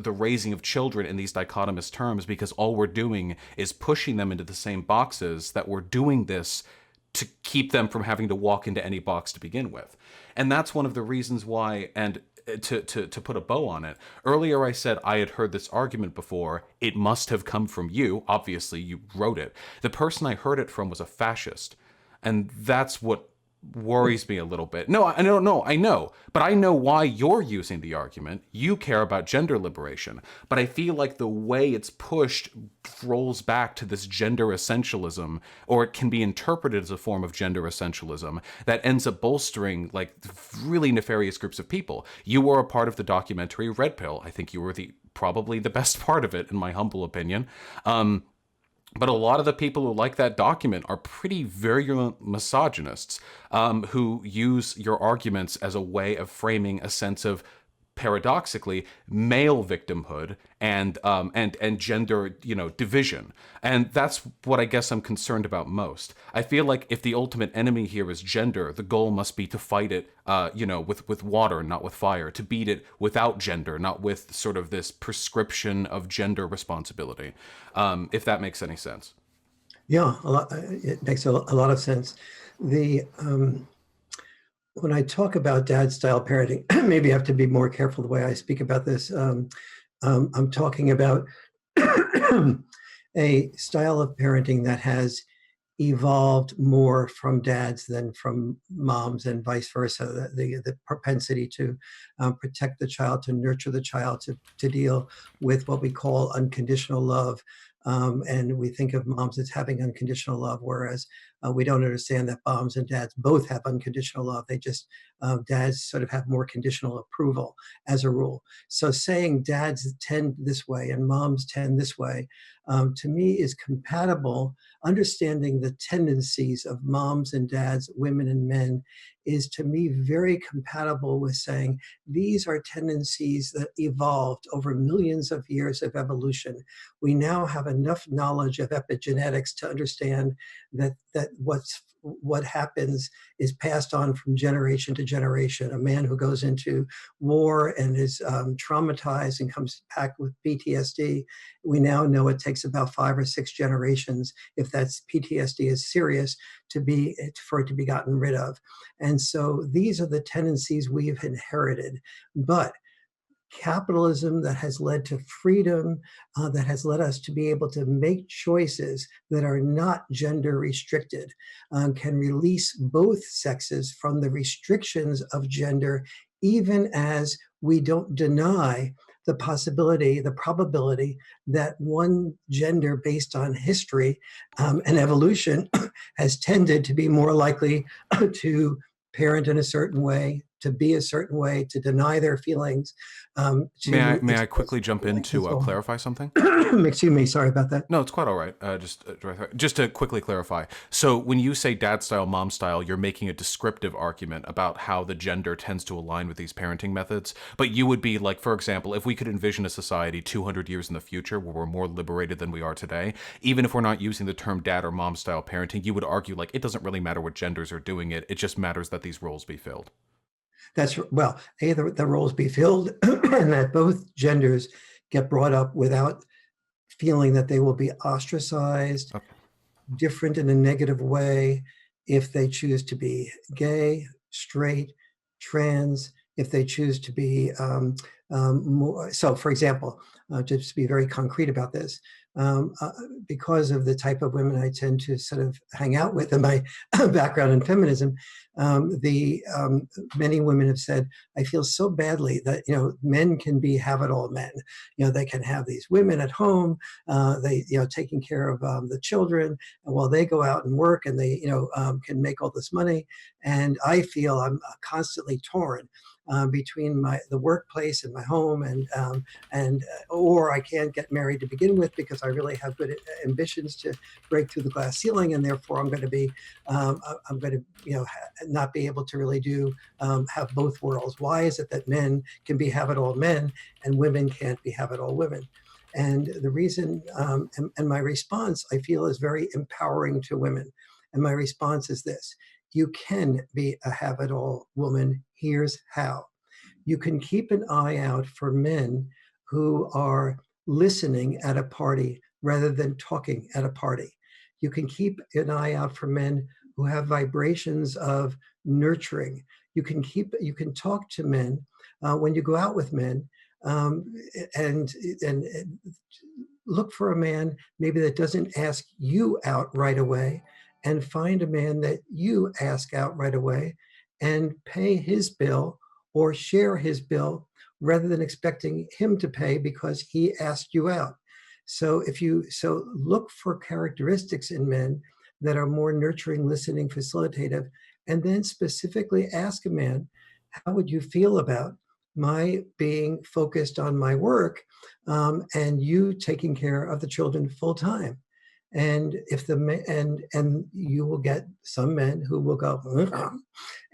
raising of children in these dichotomous terms, because all we're doing is pushing them into the same boxes that we're doing this to keep them from having to walk into any box to begin with. And that's one of the reasons why, and to put a bow on it, earlier I said I had heard this argument before. It must have come from you. Obviously, you wrote it. The person I heard it from was a fascist. And that's what worries me a little bit. No, I don't know. I know. But I know why you're using the argument. You care about gender liberation. But I feel like the way it's pushed rolls back to this gender essentialism, or it can be interpreted as a form of gender essentialism that ends up bolstering like really nefarious groups of people. You were a part of the documentary Red Pill. I think you were probably the best part of it, in my humble opinion. But a lot of the people who like that document are pretty virulent misogynists who use your arguments as a way of framing a sense of, paradoxically, male victimhood and gender, division. And that's what I guess I'm concerned about most. I feel like if the ultimate enemy here is gender, the goal must be to fight it, with water, not with fire, to beat it without gender, not with sort of this prescription of gender responsibility, if that makes any sense. Yeah, it makes a lot of sense. When I talk about dad-style parenting, maybe I have to be more careful the way I speak about this. I'm talking about a style of parenting that has evolved more from dads than from moms, and vice versa. The propensity to protect the child, to nurture the child, to deal with what we call unconditional love. And we think of moms as having unconditional love, whereas we don't understand that moms and dads both have unconditional love. They just, dads sort of have more conditional approval as a rule. So saying dads tend this way and moms tend this way, to me is compatible. Understanding the tendencies of moms and dads, women and men, is to me very compatible with saying these are tendencies that evolved over millions of years of evolution. We now have enough knowledge of epigenetics to understand that what happens is passed on from generation to generation. A man who goes into war and is traumatized and comes back with PTSD, we now know it takes about 5 or 6 generations, if that's PTSD is serious, for it to be gotten rid of. And so these are the tendencies we've inherited. But capitalism that has led to freedom, that has led us to be able to make choices that are not gender restricted, can release both sexes from the restrictions of gender, even as we don't deny the possibility, the probability that one gender based on history and evolution has tended to be more likely to parent in a certain way, to be a certain way, to deny their feelings. May I quickly jump in to clarify something? Excuse me, sorry about that. No, it's quite all right. Just to quickly clarify. So when you say dad style, mom style, you're making a descriptive argument about how the gender tends to align with these parenting methods. But you would be like, for example, if we could envision a society 200 years in the future where we're more liberated than we are today, even if we're not using the term dad or mom style parenting, you would argue like it doesn't really matter what genders are doing it. It just matters that these roles be filled. That's well, the roles be filled and that both genders get brought up without feeling that they will be ostracized, different in a negative way, if they choose to be gay, straight, trans, if they choose to be So for example, just to be very concrete about this, because of the type of women I tend to sort of hang out with and my background in feminism, many women have said, I feel so badly that, men can be have-it-all men. They can have these women at home, they, taking care of the children, and while they go out and work and they, can make all this money. And I feel I'm constantly torn between the workplace and my home, or I can't get married to begin with because I really have good ambitions to break through the glass ceiling, and therefore I'm going to be, not be able to really have both worlds. Why is it that men can be have-it-all men and women can't be have-it-all women? And the reason, and my response, I feel, is very empowering to women. And my response is this: you can be a have-it-all woman. Here's how. You can keep an eye out for men who are listening at a party rather than talking at a party. You can keep an eye out for men who have vibrations of nurturing. You can talk to men when you go out with men, and look for a man maybe that doesn't ask you out right away, and find a man that you ask out right away and pay his bill or share his bill rather than expecting him to pay because he asked you out. So look for characteristics in men that are more nurturing, listening, facilitative, and then specifically ask a man, how would you feel about my being focused on my work, and you taking care of the children full time? And and you will get some men who will go,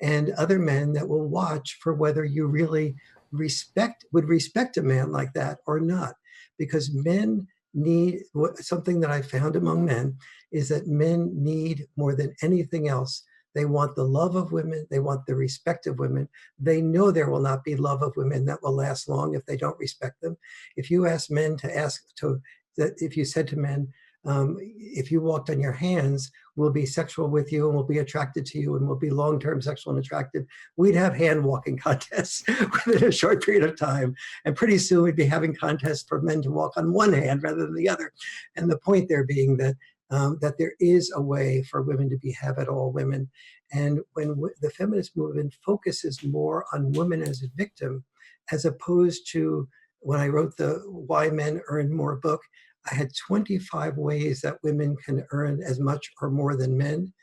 and other men that will watch for whether you really would respect a man like that or not. Because men need, something that I found among men is that men need more than anything else. They want the love of women. They want the respect of women. They know there will not be love of women that will last long if they don't respect them. If you ask men if you said to men, if you walked on your hands, we'll be sexual with you and we'll be attracted to you and we'll be long-term sexual and attracted, we'd have hand walking contests within a short period of time. And pretty soon we'd be having contests for men to walk on one hand rather than the other. And the point there being that there is a way for women to be have-it-all women. And when the feminist movement focuses more on women as a victim, as opposed to when I wrote the Why Men Earn More book, I had 25 ways that women can earn as much or more than men.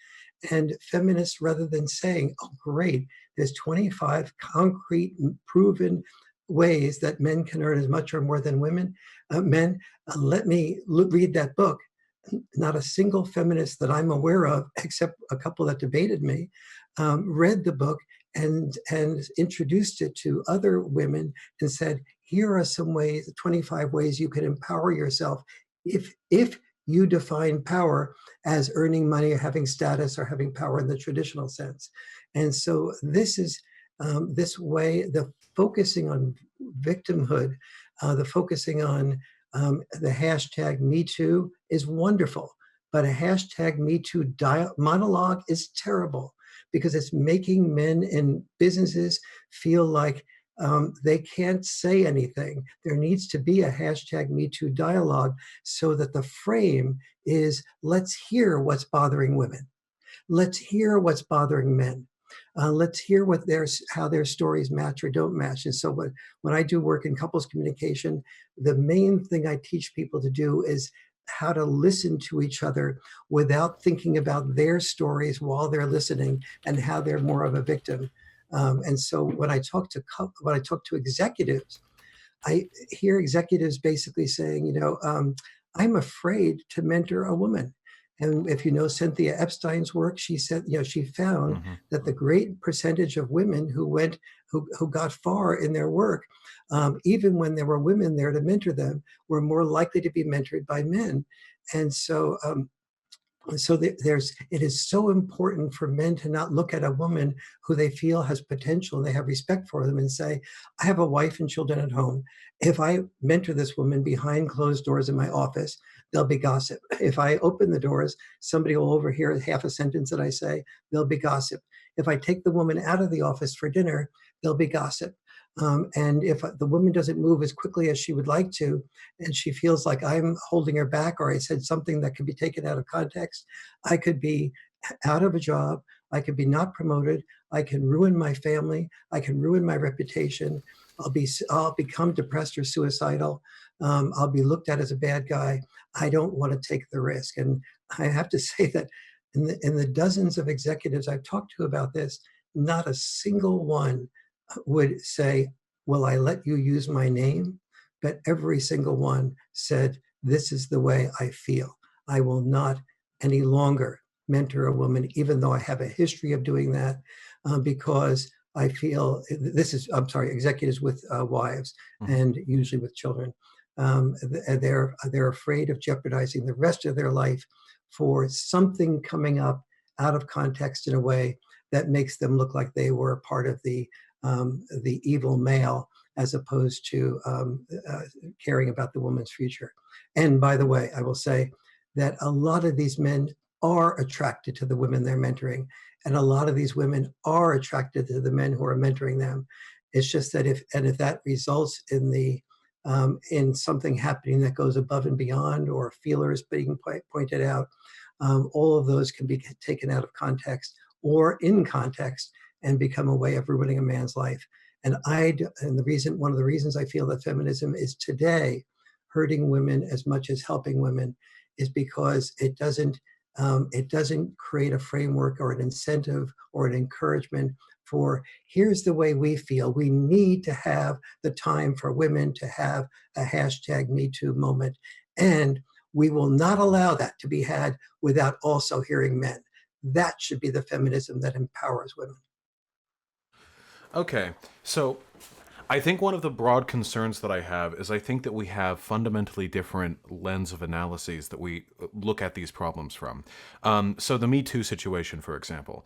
And feminists, rather than saying, oh, great, there's 25 concrete, proven ways that men can earn as much or more than men, let me read that book. Not a single feminist that I'm aware of, except a couple that debated me, read the book and introduced it to other women and said, here are some ways, 25 ways you can empower yourself if you define power as earning money or having status or having power in the traditional sense. And so this is this way, the focusing on victimhood, the focusing on the hashtag Me Too is wonderful, but a hashtag Me Too monologue is terrible because it's making men in businesses feel like they can't say anything. There needs to be a hashtag Me Too dialogue so that the frame is, let's hear what's bothering women. Let's hear what's bothering men. Let's hear how their stories match or don't match. And so when I do work in couples communication, the main thing I teach people to do is how to listen to each other without thinking about their stories while they're listening and how they're more of a victim. And so when I talk to executives, I hear executives basically saying, I'm afraid to mentor a woman. And if you know Cynthia Epstein's work, she said, she found that the great percentage of women who got far in their work, even when there were women there to mentor them, were more likely to be mentored by men. And so it is so important for men to not look at a woman who they feel has potential and they have respect for them and say, I have a wife and children at home. If I mentor this woman behind closed doors in my office, there'll be gossip. If I open the doors, somebody will overhear half a sentence that I say, there'll be gossip. If I take the woman out of the office for dinner, there'll be gossip. And if the woman doesn't move as quickly as she would like to, and she feels like I'm holding her back, or I said something that could be taken out of context, I could be out of a job, I could be not promoted, I can ruin my family, I can ruin my reputation, I'll become depressed or suicidal, I'll be looked at as a bad guy. I don't want to take the risk. And I have to say that in the dozens of executives I've talked to about this, not a single one would say, will I let you use my name? But every single one said, this is the way I feel. I will not any longer mentor a woman, even though I have a history of doing that, because I feel I'm sorry, executives with wives and usually with children. They're afraid of jeopardizing the rest of their life for something coming up out of context in a way that makes them look like they were part of the evil male, as opposed to caring about the woman's future. And by the way, I will say that a lot of these men are attracted to the women they're mentoring, and a lot of these women are attracted to the men who are mentoring them. It's just that if that results in something happening that goes above and beyond, or feelers being pointed out, all of those can be taken out of context or in context and become a way of ruining a man's life. And one of the reasons I feel that feminism is today hurting women as much as helping women is because it doesn't create a framework or an incentive or an encouragement for, here's the way we feel. We need to have the time for women to have a #MeToo moment. And we will not allow that to be had without also hearing men. That should be the feminism that empowers women. Okay, so I think one of the broad concerns that I have is I think that we have fundamentally different lens of analyses that we look at these problems from. So the Me Too situation, for example.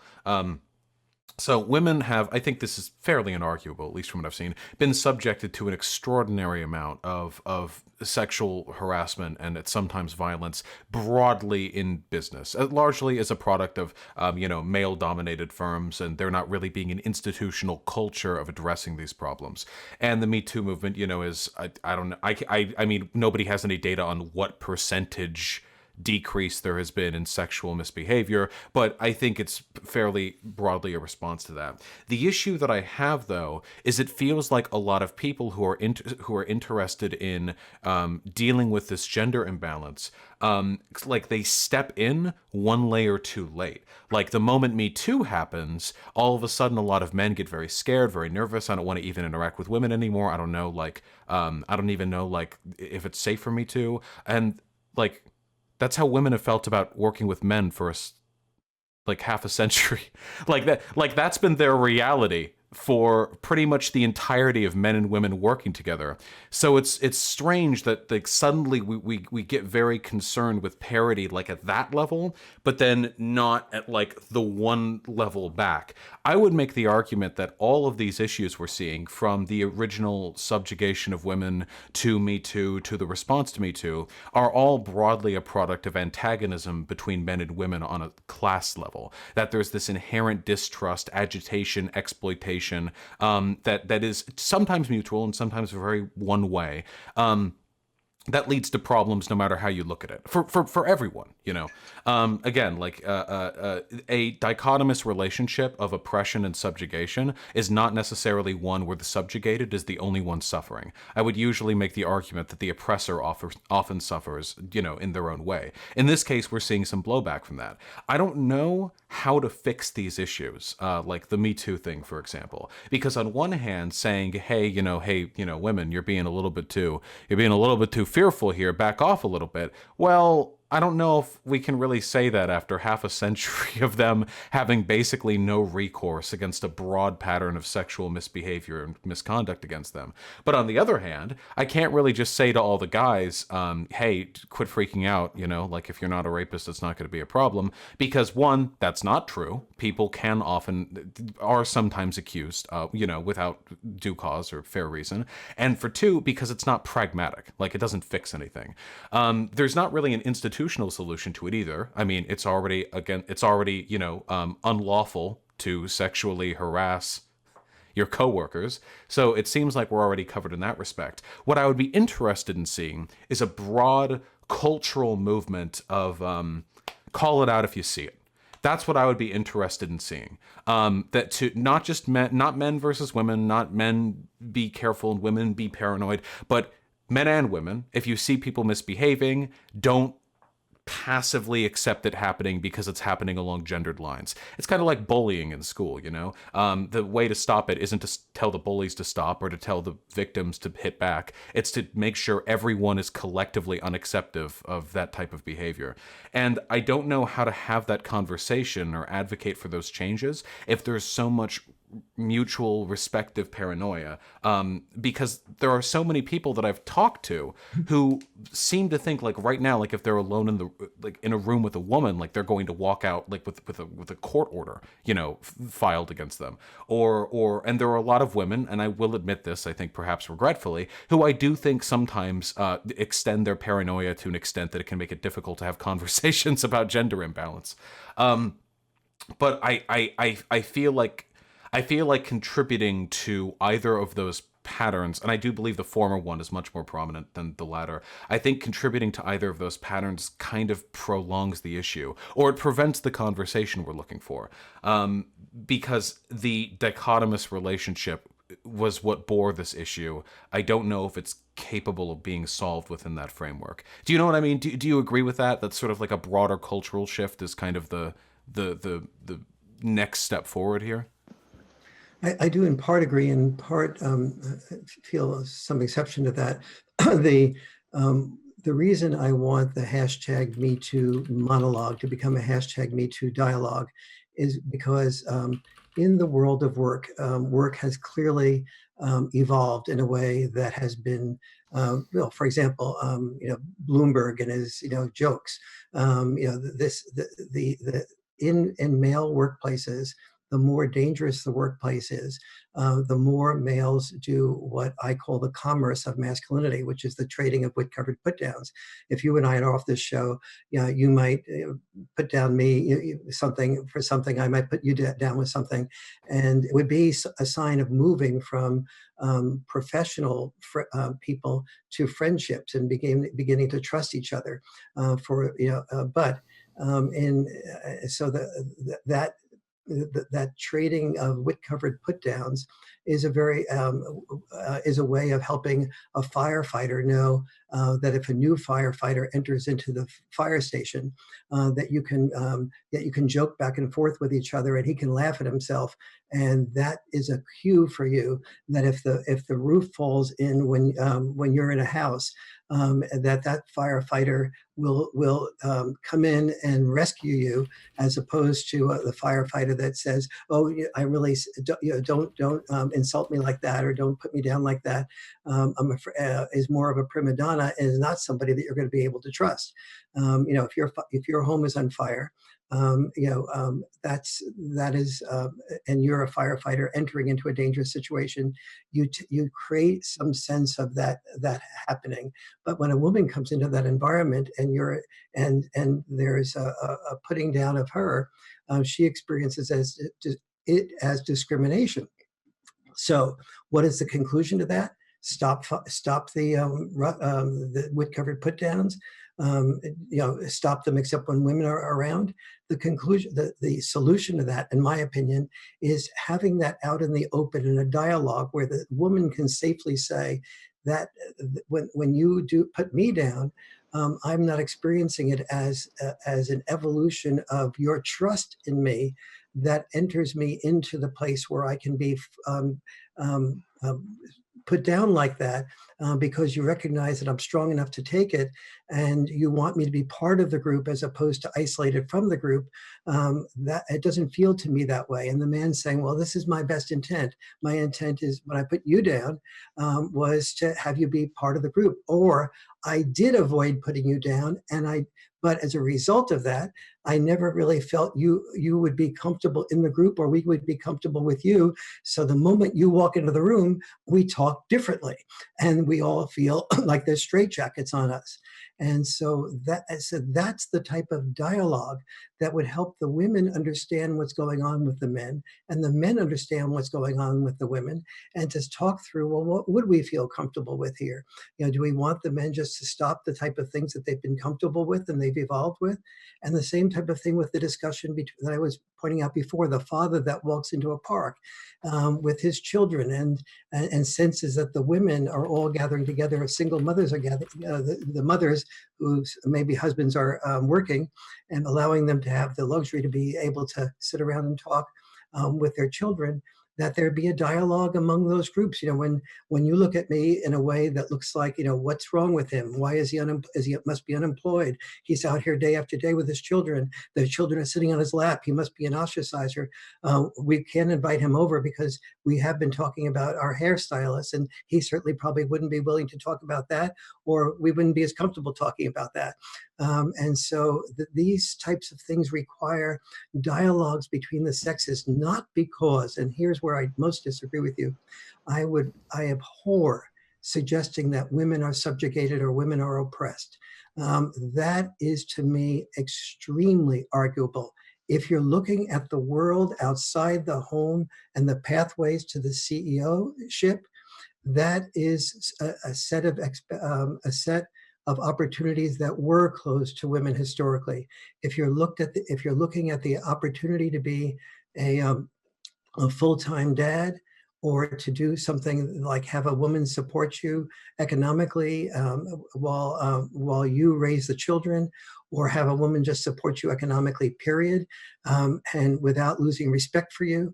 So women have, I think this is fairly inarguable, at least from what I've seen, been subjected to an extraordinary amount of sexual harassment and sometimes violence broadly in business, largely as a product of male-dominated firms, and there not really being an institutional culture of addressing these problems. And the Me Too movement, is I don't know, I mean, nobody has any data on what percentage decrease there has been in sexual misbehavior, but I think it's fairly broadly a response to that. The issue that I have, though, is it feels like a lot of people who are interested in dealing with this gender imbalance, like they step in one layer too late. Like the moment Me Too happens, all of a sudden a lot of men get very scared, very nervous. I don't want to even interact with women anymore. I don't know, I don't even know, if it's safe for me to. And that's how women have felt about working with men for half a century. That's been their reality for pretty much the entirety of men and women working together. So it's strange that suddenly we get very concerned with parity at that level, but then not at the one level back. I would make the argument that all of these issues we're seeing, from the original subjugation of women to Me Too to the response to Me Too, are all broadly a product of antagonism between men and women on a class level. That there's this inherent distrust, agitation, exploitation, that is sometimes mutual and sometimes very one way. That leads to problems no matter how you look at it for everyone, again, a dichotomous relationship of oppression and subjugation is not necessarily one where the subjugated is the only one suffering. I would usually make the argument that the oppressor often suffers, in their own way. In this case, we're seeing some blowback from that. I don't know how to fix these issues, like the Me Too thing, for example, because on one hand, saying, hey, women, you're being a little bit too fearful here, back off a little bit. Well, I don't know if we can really say that after half a century of them having basically no recourse against a broad pattern of sexual misbehavior and misconduct against them. But on the other hand, I can't really just say to all the guys, hey, quit freaking out, if you're not a rapist, it's not going to be a problem. Because one, that's not true. People are sometimes accused, without due cause or fair reason. And for two, because it's not pragmatic. It doesn't fix anything. There's not really an institutional solution to it either. I mean, it's already unlawful to sexually harass your coworkers. So it seems like we're already covered in that respect. What I would be interested in seeing is a broad cultural movement of call it out if you see it. That's what I would be interested in seeing. That to not just men, not men versus women, not men be careful and women be paranoid, but men and women. If you see people misbehaving, don't passively accept it happening because it's happening along gendered lines. It's kind of like bullying in school, you know? The way to stop it isn't to tell the bullies to stop or to tell the victims to hit back. It's to make sure everyone is collectively unacceptive of that type of behavior. And I don't know how to have that conversation or advocate for those changes if there's so much mutual respective paranoia, because there are so many people that I've talked to who seem to think like right now, like if they're alone in the in a room with a woman, like they're going to walk out like with a court order, you know, filed against them, and there are a lot of women, and I will admit this, I think perhaps regretfully, who I do think sometimes extend their paranoia to an extent that it can make it difficult to have conversations about gender imbalance. But I feel like contributing to either of those patterns, and I do believe the former one is much more prominent than the latter. I think contributing to either of those patterns kind of prolongs the issue, or it prevents the conversation we're looking for, because the dichotomous relationship was what bore this issue. I don't know if it's capable of being solved within that framework. Do you know what I mean? Do you agree with that? That's sort of like a broader cultural shift is kind of the next step forward here? I do in part agree, in part feel some exception to that. the the reason I want the hashtag #MeToo monologue to become a hashtag #MeToo dialogue is because in the world of work, work has clearly evolved in a way that has been, well, for example, Bloomberg and his, jokes, in male workplaces, the more dangerous the workplace is, the more males do what I call the commerce of masculinity, which is the trading of wood-covered put-downs. If you and I are off this show, you might put down me something for something, I might put you down with something, and it would be a sign of moving from professional people to friendships and beginning to trust each other. That trading of wood-covered put-downs is is a way of helping a firefighter know that if a new firefighter enters into the fire station, that you can joke back and forth with each other, and he can laugh at himself, and that is a cue for you that if the roof falls in when you're in a house, that firefighter will come in and rescue you, as opposed to the firefighter that says, "Oh, I really don't insult me like that, or don't put me down like that." Is more of a prima donna, and is not somebody that you're going to be able to trust. If your home is on fire, and you're a firefighter entering into a dangerous situation, you create some sense of that happening. But when a woman comes into that environment and there's a putting down of her, she experiences it as discrimination. So what is the conclusion to that? Stop the wood-covered put-downs. Stop them except when women are around. The conclusion, the solution to that, in my opinion, is having that out in the open in a dialogue where the woman can safely say that when you do put me down, I'm not experiencing it as an evolution of your trust in me that enters me into the place where I can be put down like that, because you recognize that I'm strong enough to take it, and you want me to be part of the group as opposed to isolated from the group. That it doesn't feel to me that way. And the man saying, "Well, this is my best intent. My intent is when I put you down was to have you be part of the group, or I did avoid putting you down, but as a result of that, I never really felt you would be comfortable in the group, or we would be comfortable with you. So the moment you walk into the room, we talk differently, and we all feel like there's straitjackets on us." And so that's the type of dialogue that would help the women understand what's going on with the men, and the men understand what's going on with the women, and to talk through, well, what would we feel comfortable with here? Do we want the men just to stop the type of things that they've been comfortable with and they've evolved with? And the same type of thing with the discussion that I was pointing out before, the father that walks into a park with his children and senses that the women are all gathering together, single mothers are gathering, the mothers whose maybe husbands are working, and allowing them to have the luxury to be able to sit around and talk with their children, that there be a dialogue among those groups. When you look at me in a way that looks like, what's wrong with him? Why is he must be unemployed? He's out here day after day with his children. The children are sitting on his lap. He must be an ostracizer. We can't invite him over because we have been talking about our hairstylist, and he certainly probably wouldn't be willing to talk about that, or we wouldn't be as comfortable talking about that. And so these types of things require dialogues between the sexes, not because, and here's where I most disagree with you, I abhor suggesting that women are subjugated or women are oppressed. That is, to me, extremely arguable. If you're looking at the world outside the home and the pathways to the CEO-ship, that is a set of opportunities that were closed to women historically. If you're looking at the opportunity to be a full-time dad, or to do something like have a woman support you economically while you raise the children, or have a woman just support you economically, period, and without losing respect for you,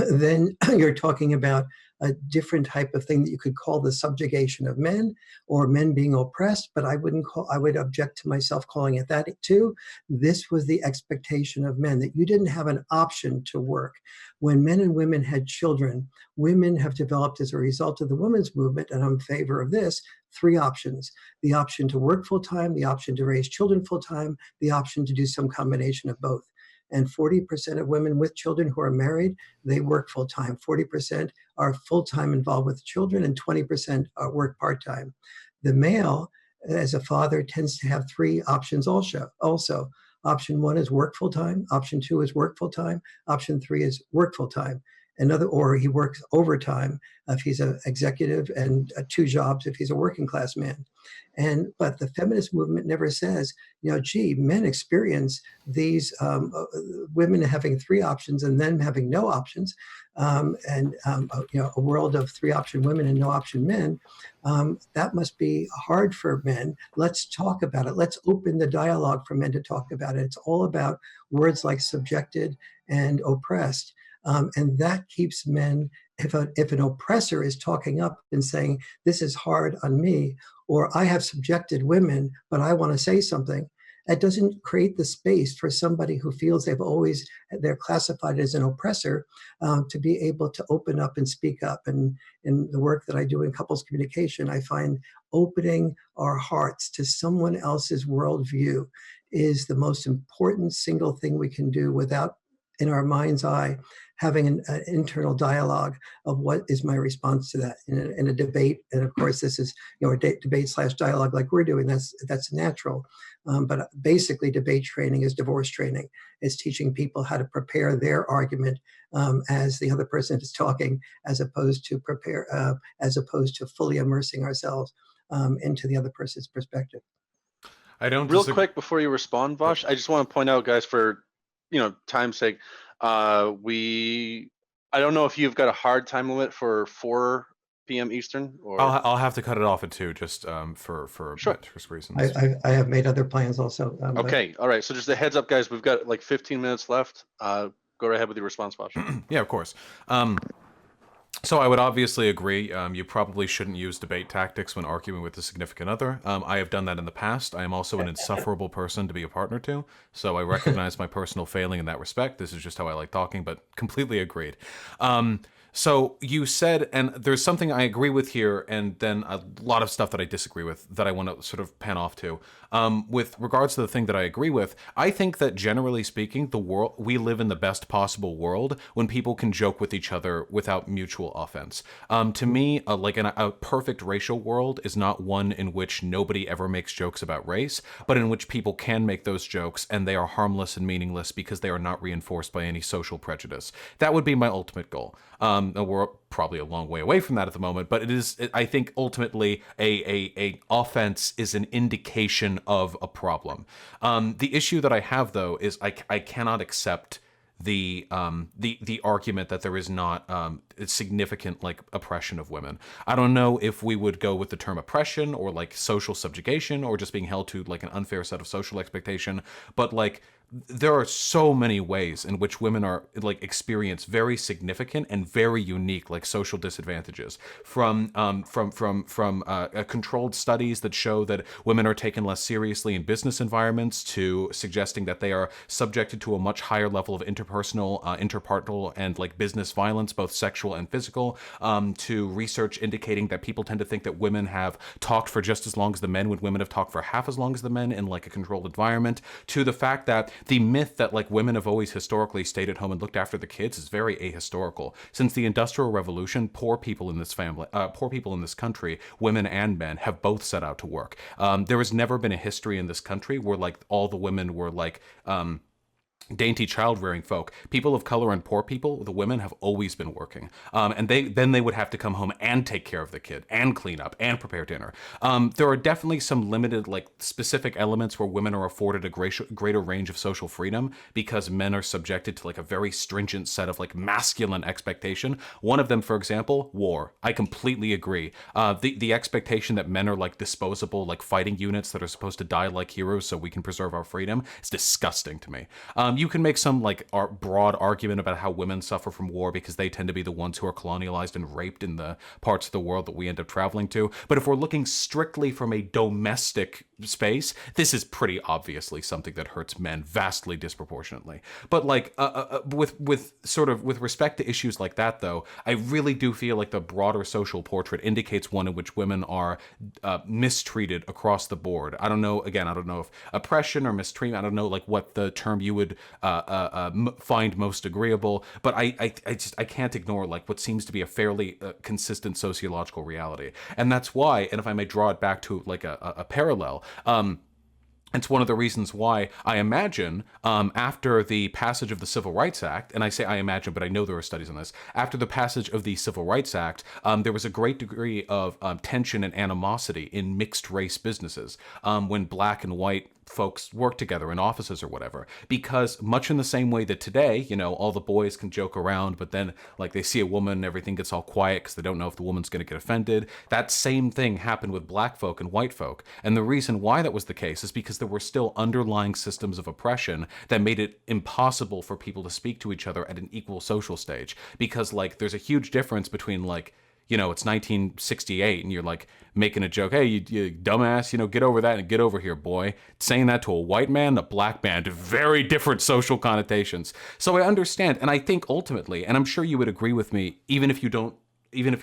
then you're talking about a different type of thing that you could call the subjugation of men, or men being oppressed, but I would object to myself calling it that too. This was the expectation of men, that you didn't have an option to work. When men and women had children, women have developed, as a result of the women's movement, and I'm in favor of this, 3 options: the option to work full-time, the option to raise children full-time, the option to do some combination of both. And 40% of women with children who are married, they work full-time. 40% are full-time involved with children, and 20% work part-time. The male, as a father, tends to have 3 options also. Option 1 is work full-time. Option 2 is work full-time. Option 3 is work full-time. Or he works overtime if he's an executive, and 2 jobs if he's a working class man. But the feminist movement never says, men experience these women having 3 options and then having no options, a world of 3 option women and no option men. That must be hard for men. Let's talk about it. Let's open the dialogue for men to talk about it. It's all about words like subjected and oppressed. And that keeps men, if an oppressor is talking up and saying, this is hard on me, or I have subjected women, but I want to say something, that doesn't create the space for somebody who feels they're classified as an oppressor to be able to open up and speak up. And in the work that I do in couples communication, I find opening our hearts to someone else's worldview is the most important single thing we can do without, in our mind's eye, having an internal dialogue of what is my response to that in a debate. And of course, this is a debate/dialogue like we're doing. That's natural. But basically, debate training is divorce training. It's teaching people how to prepare their argument as the other person is talking, as opposed to fully immersing ourselves into the other person's perspective. I don't Real quick before you respond, Vosh, I just want to point out, guys, for time's sake, I don't know if you've got a hard time limit for 4 p.m. Eastern, or I'll have to cut it off at 2 just for Sure. reasons. I have made other plans also. Okay, all right. So just a heads up, guys. We've got like 15 minutes left. Go right ahead with your response, Vosh. Yeah, of course. So I would obviously agree. You probably shouldn't use debate tactics when arguing with a significant other. I have done that in the past. I am also an insufferable person to be a partner to, so I recognize my personal failing in that respect. This is just how I like talking, but completely agreed. So you said, and there's something I agree with here, and then a lot of stuff that I disagree with that I want to sort of pan off to. With regards to the thing that I agree with, I think that generally speaking, we live in the best possible world when people can joke with each other without mutual offense. To me, a perfect racial world is not one in which nobody ever makes jokes about race, but in which people can make those jokes and they are harmless and meaningless because they are not reinforced by any social prejudice. That would be my ultimate goal. We're probably a long way away from that at the moment, but I think ultimately a offense is an indication of a problem. The issue that I have though is I cannot accept the argument that there is not significant like oppression of women. I don't know if we would go with the term oppression or like social subjugation or just being held to like an unfair set of social expectation, but like there are so many ways in which women are like experience very significant and very unique like social disadvantages from controlled studies that show that women are taken less seriously in business environments to suggesting that they are subjected to a much higher level of interpersonal, interpartneral, and like business violence, both sexual and physical, to research indicating that people tend to think that women have talked for just as long as the men when women have talked for half as long as the men in like a controlled environment, to the fact that the myth that like women have always historically stayed at home and looked after the kids is very ahistorical. Since the Industrial Revolution, poor people in this country, women and men, have both set out to work. There has never been a history in this country where like all the women were like dainty child-rearing folk. People of color and poor people, the women have always been working. And they would have to come home and take care of the kid and clean up and prepare dinner. There are definitely some limited, like specific elements where women are afforded a greater range of social freedom because men are subjected to like a very stringent set of like masculine expectation. One of them, for example, war. I completely agree. The expectation that men are like disposable, like fighting units that are supposed to die like heroes so we can preserve our freedom is disgusting to me. You can make some like broad argument about how women suffer from war because they tend to be the ones who are colonialized and raped in the parts of the world that we end up traveling to. But if we're looking strictly from a domestic space, this is pretty obviously something that hurts men vastly disproportionately. But like with respect to issues like that, though, I really do feel like the broader social portrait indicates one in which women are mistreated across the board. I don't know. Again, I don't know if oppression or mistreatment. I don't know like what the term you would find most agreeable, but I can't ignore like what seems to be a fairly consistent sociological reality, and that's why. And if I may draw it back to like a parallel. It's one of the reasons why I imagine after the passage of the Civil Rights Act, and I say I imagine, but I know there are studies on this, after the passage of the Civil Rights Act, there was a great degree of tension and animosity in mixed race businesses when black and white folks work together in offices or whatever, because much in the same way that today, you know, all the boys can joke around, but then like they see a woman and everything gets all quiet because they don't know if the woman's going to get offended. That same thing happened with black folk and white folk. And the reason why that was the case is because there were still underlying systems of oppression that made it impossible for people to speak to each other at an equal social stage. Because like there's a huge difference between like, you know, it's 1968 and you're like making a joke, hey, you dumbass, you know, get over that and get over here, boy. Saying that to a white man, a black man, very different social connotations. So I understand. And I think ultimately, and I'm sure you would agree with me, even if you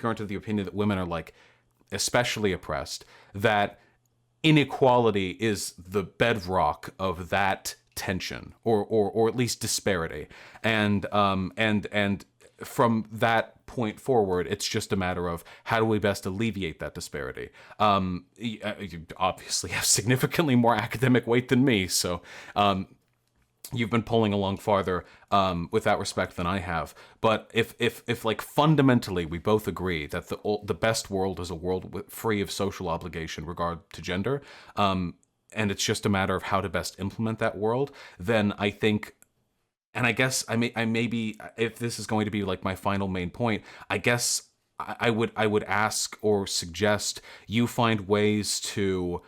aren't of the opinion that women are like especially oppressed, that inequality is the bedrock of that tension or at least disparity. And from that point forward, it's just a matter of how do we best alleviate that disparity. You obviously have significantly more academic weight than me, so you've been pulling along farther with that respect than I have. But if like fundamentally we both agree that the best world is a world free of social obligation regard to gender, and it's just a matter of how to best implement that world, then I think. And I guess I may be, if this is going to be like my final main point, I guess I would ask or suggest you find ways to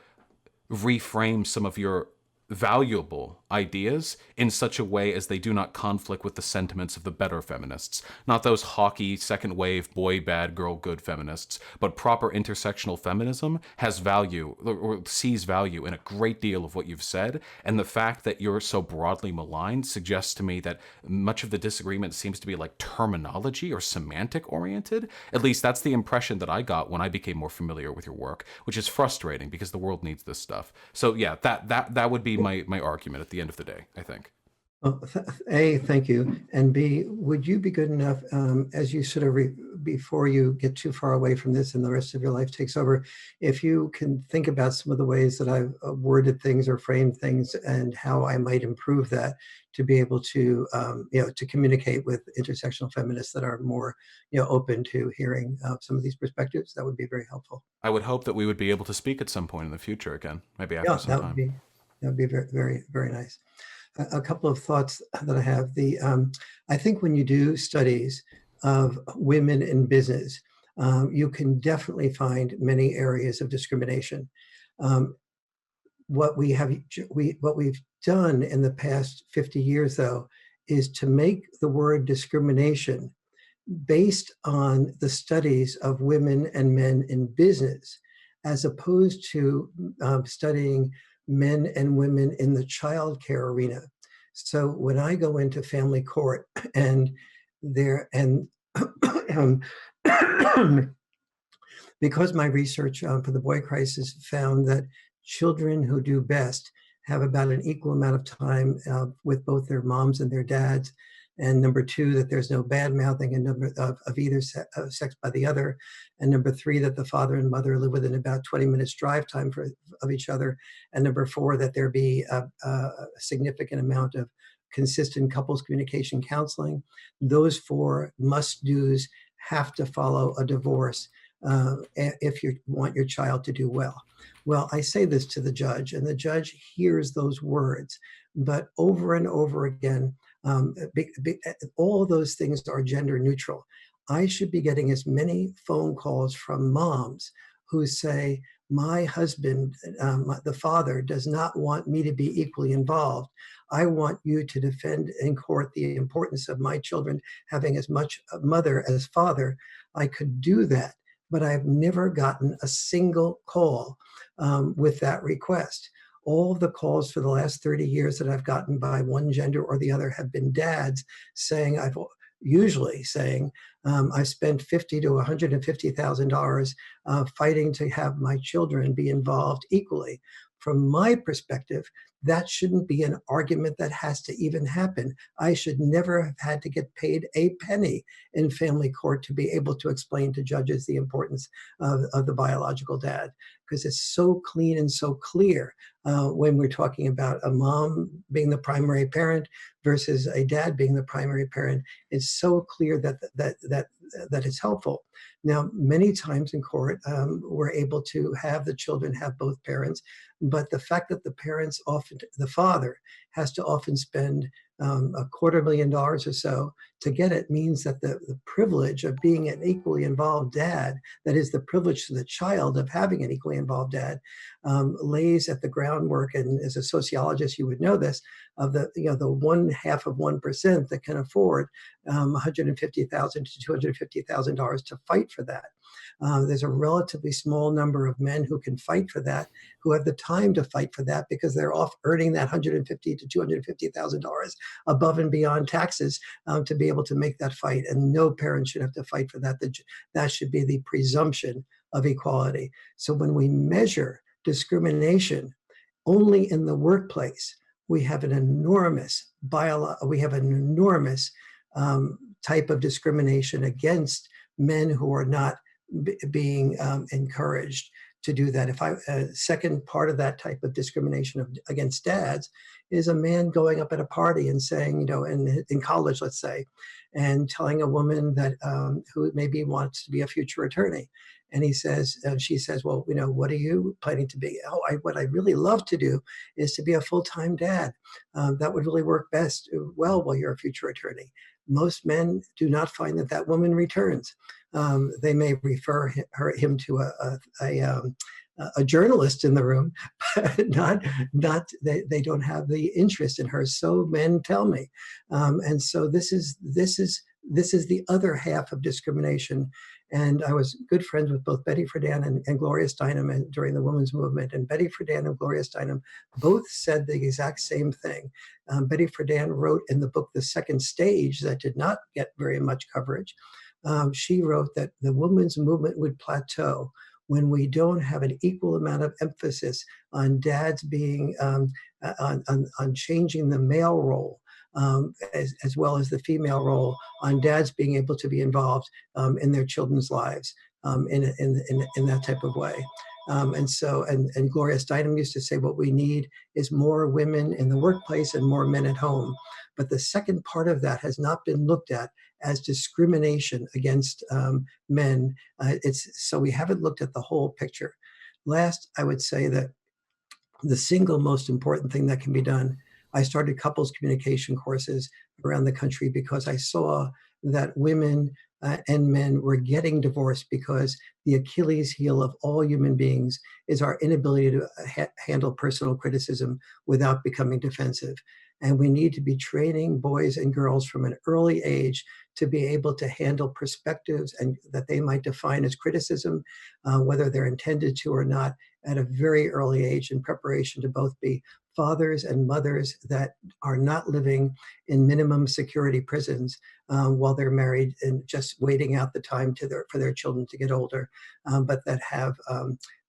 reframe some of your valuable ideas in such a way as they do not conflict with the sentiments of the better feminists. Not those hawky, second wave, boy bad, girl good feminists, but proper intersectional feminism has value, or sees value in a great deal of what you've said. And the fact that you're so broadly maligned suggests to me that much of the disagreement seems to be like terminology or semantic oriented. At least that's the impression that I got when I became more familiar with your work, which is frustrating because the world needs this stuff. So yeah, that would be my argument at the end of the day, I think. Well, A, thank you. And B, would you be good enough, as you sort of, before you get too far away from this and the rest of your life takes over, if you can think about some of the ways that I've worded things or framed things and how I might improve that to be able to, to communicate with intersectional feminists that are more, open to hearing some of these perspectives, that would be very helpful. I would hope that we would be able to speak at some point in the future again, maybe after Yeah, some time. that would be very, very, very nice. A couple of thoughts that I have. I think when you do studies of women in business, you can definitely find many areas of discrimination. Um, what we've done in the past 50 years, though, is to make the word discrimination based on the studies of women and men in business, as opposed to studying men and women in the childcare arena. So when I go into family court and because my research for the boy crisis found that children who do best have about an equal amount of time with both their moms and their dads. And number two, that there's no bad mouthing of either sex by the other. And number three, that the father and mother live within about 20 minutes drive time of each other. And number four, that there be a significant amount of consistent couples communication counseling. Those four must-dos have to follow a divorce if you want your child to do well. Well, I say this to the judge, and the judge hears those words, but over and over again, all of those things are gender neutral. I should be getting as many phone calls from moms who say, my husband, the father, does not want me to be equally involved. I want you to defend in court the importance of my children having as much mother as father. I could do that, but I've never gotten a single call with that request. All of the calls for the last 30 years that I've gotten by one gender or the other have been dads saying, usually saying, I spent $50,000 to $150,000 fighting to have my children be involved equally. From my perspective, that shouldn't be an argument that has to even happen. I should never have had to get paid a penny in family court to be able to explain to judges the importance of the biological dad, because it's so clean and so clear when we're talking about a mom being the primary parent versus a dad being the primary parent. It's so clear that it's helpful. Now, many times in court, we're able to have the children have both parents, but the fact that the father has to often spend $250,000 or so to get it means that the privilege of being an equally involved dad, that is the privilege to the child of having an equally involved dad, lays at the groundwork. And as a sociologist, you would know this, of the 0.1% that can afford $150,000 to $250,000 to fight for that. There's a relatively small number of men who can fight for that, who have the time to fight for that because they're off earning that $150,000 to $250,000 above and beyond taxes to be able to make that fight. And no parent should have to fight for that. That should be the presumption of equality. So when we measure discrimination only in the workplace, we have an enormous type of discrimination against men who are not being encouraged to do that. Second part of that type of discrimination against dads is a man going up at a party and saying, in college, let's say, and telling a woman that who maybe wants to be a future attorney. And she says, well, what are you planning to be? What I really love to do is to be a full-time dad. That would really work best while you're a future attorney. Most men do not find that woman returns. They may refer him to a journalist in the room, but they don't have the interest in her. So men tell me, and so this is the other half of discrimination. And I was good friends with both Betty Friedan and Gloria Steinem during the women's movement. And Betty Friedan and Gloria Steinem both said the exact same thing. Betty Friedan wrote in the book The Second Stage, that did not get very much coverage. She wrote that the women's movement would plateau when we don't have an equal amount of emphasis on dads being on changing the male role, as well as the female role, on dads being able to be involved in their children's lives in that type of way. And Gloria Steinem used to say, what we need is more women in the workplace and more men at home. But the second part of that has not been looked at as discrimination against men. So we haven't looked at the whole picture. Last, I would say that the single most important thing that can be done, I started couples communication courses around the country because I saw that women and men were getting divorced because the Achilles heel of all human beings is our inability to handle personal criticism without becoming defensive. And we need to be training boys and girls from an early age to be able to handle perspectives and that they might define as criticism, whether they're intended to or not, at a very early age, in preparation to both be fathers and mothers that are not living in minimum security prisons while they're married and just waiting out the time for their children to get older, but that have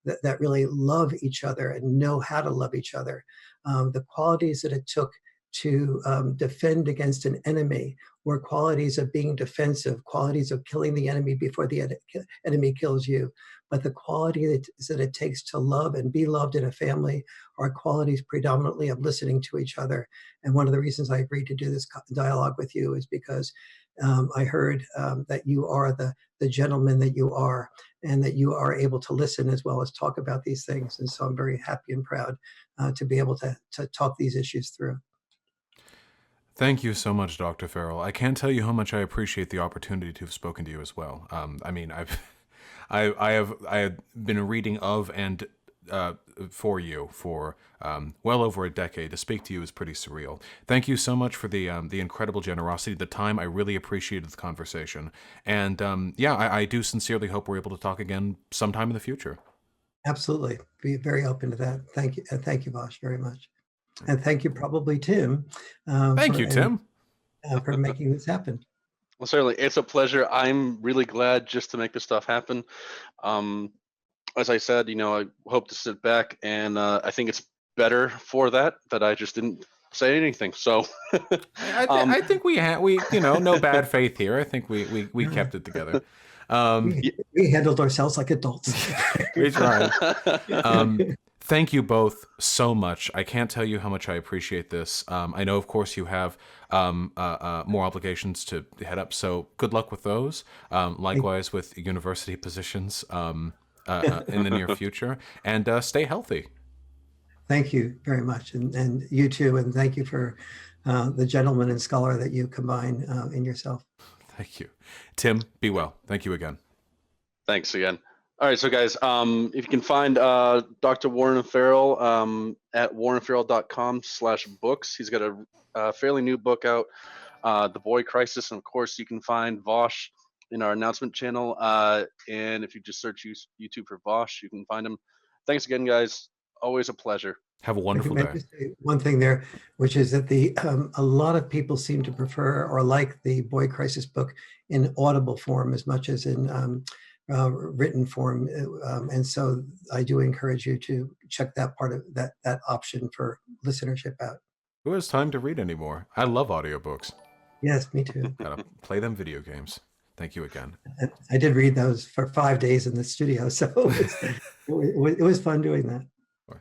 that really love each other and know how to love each other. The qualities that it took to defend against an enemy were qualities of being defensive, qualities of killing the enemy before the enemy kills you. But the quality that it takes to love and be loved in a family are qualities predominantly of listening to each other. And one of the reasons I agreed to do this dialogue with you is because I heard that you are the gentleman that you are, and that you are able to listen as well as talk about these things. And so I'm very happy and proud to be able to talk these issues through. Thank you so much, Dr. Farrell. I can't tell you how much I appreciate the opportunity to have spoken to you as well. I mean, I have been reading of and for you for well over a decade. To speak to you is pretty surreal. Thank you so much for the incredible generosity, the time. I really appreciated the conversation, and yeah, I do sincerely hope we're able to talk again sometime in the future. Absolutely, be very open to that. Thank you, Vosh, very much. And thank you, probably Tim. Thank you, Tim, for making this happen. Well, certainly, it's a pleasure. I'm really glad just to make this stuff happen. As I said, I hope to sit back, and I think it's better for that I just didn't say anything. So I think we no bad faith here. I think we kept it together. We handled ourselves like adults. We tried. Thank you both so much. I can't tell you how much I appreciate this. I know, of course, you have more obligations to head up, so good luck with those. Likewise with university positions in the near future, and stay healthy. Thank you very much, and you too, and thank you for the gentleman and scholar that you combine in yourself. Thank you. Tim, be well. Thank you again. Thanks again. All right, so guys, if you can find Dr. Warren Farrell at warrenfarrell.com/books. He's got a fairly new book out, The Boy Crisis, and of course you can find Vosh in our announcement channel, and if you just search YouTube for Vosh, you can find him. Thanks again, guys. Always a pleasure. Have a wonderful day. Just say one thing there, which is that a lot of people seem to prefer or like the Boy Crisis book in audible form as much as in written form, and so I do encourage you to check that part of that option for listenership out. Who has time to read anymore? I love audiobooks. Yes, me too. Gotta play them video games. Thank you again. I did read those for 5 days in the studio, so it was fun doing that. All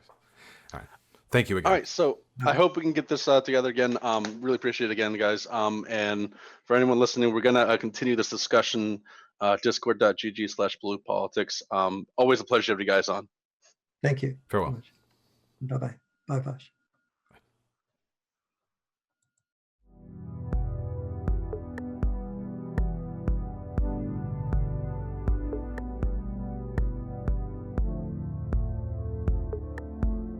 right. Thank you again. All right, so I hope we can get this together again. Really appreciate it again, guys. And for anyone listening, we're gonna continue this discussion. Discord.gg/bluepolitics. Always a pleasure to have you guys on. Thank you. Farewell. Bye-bye. Bye, Vosh.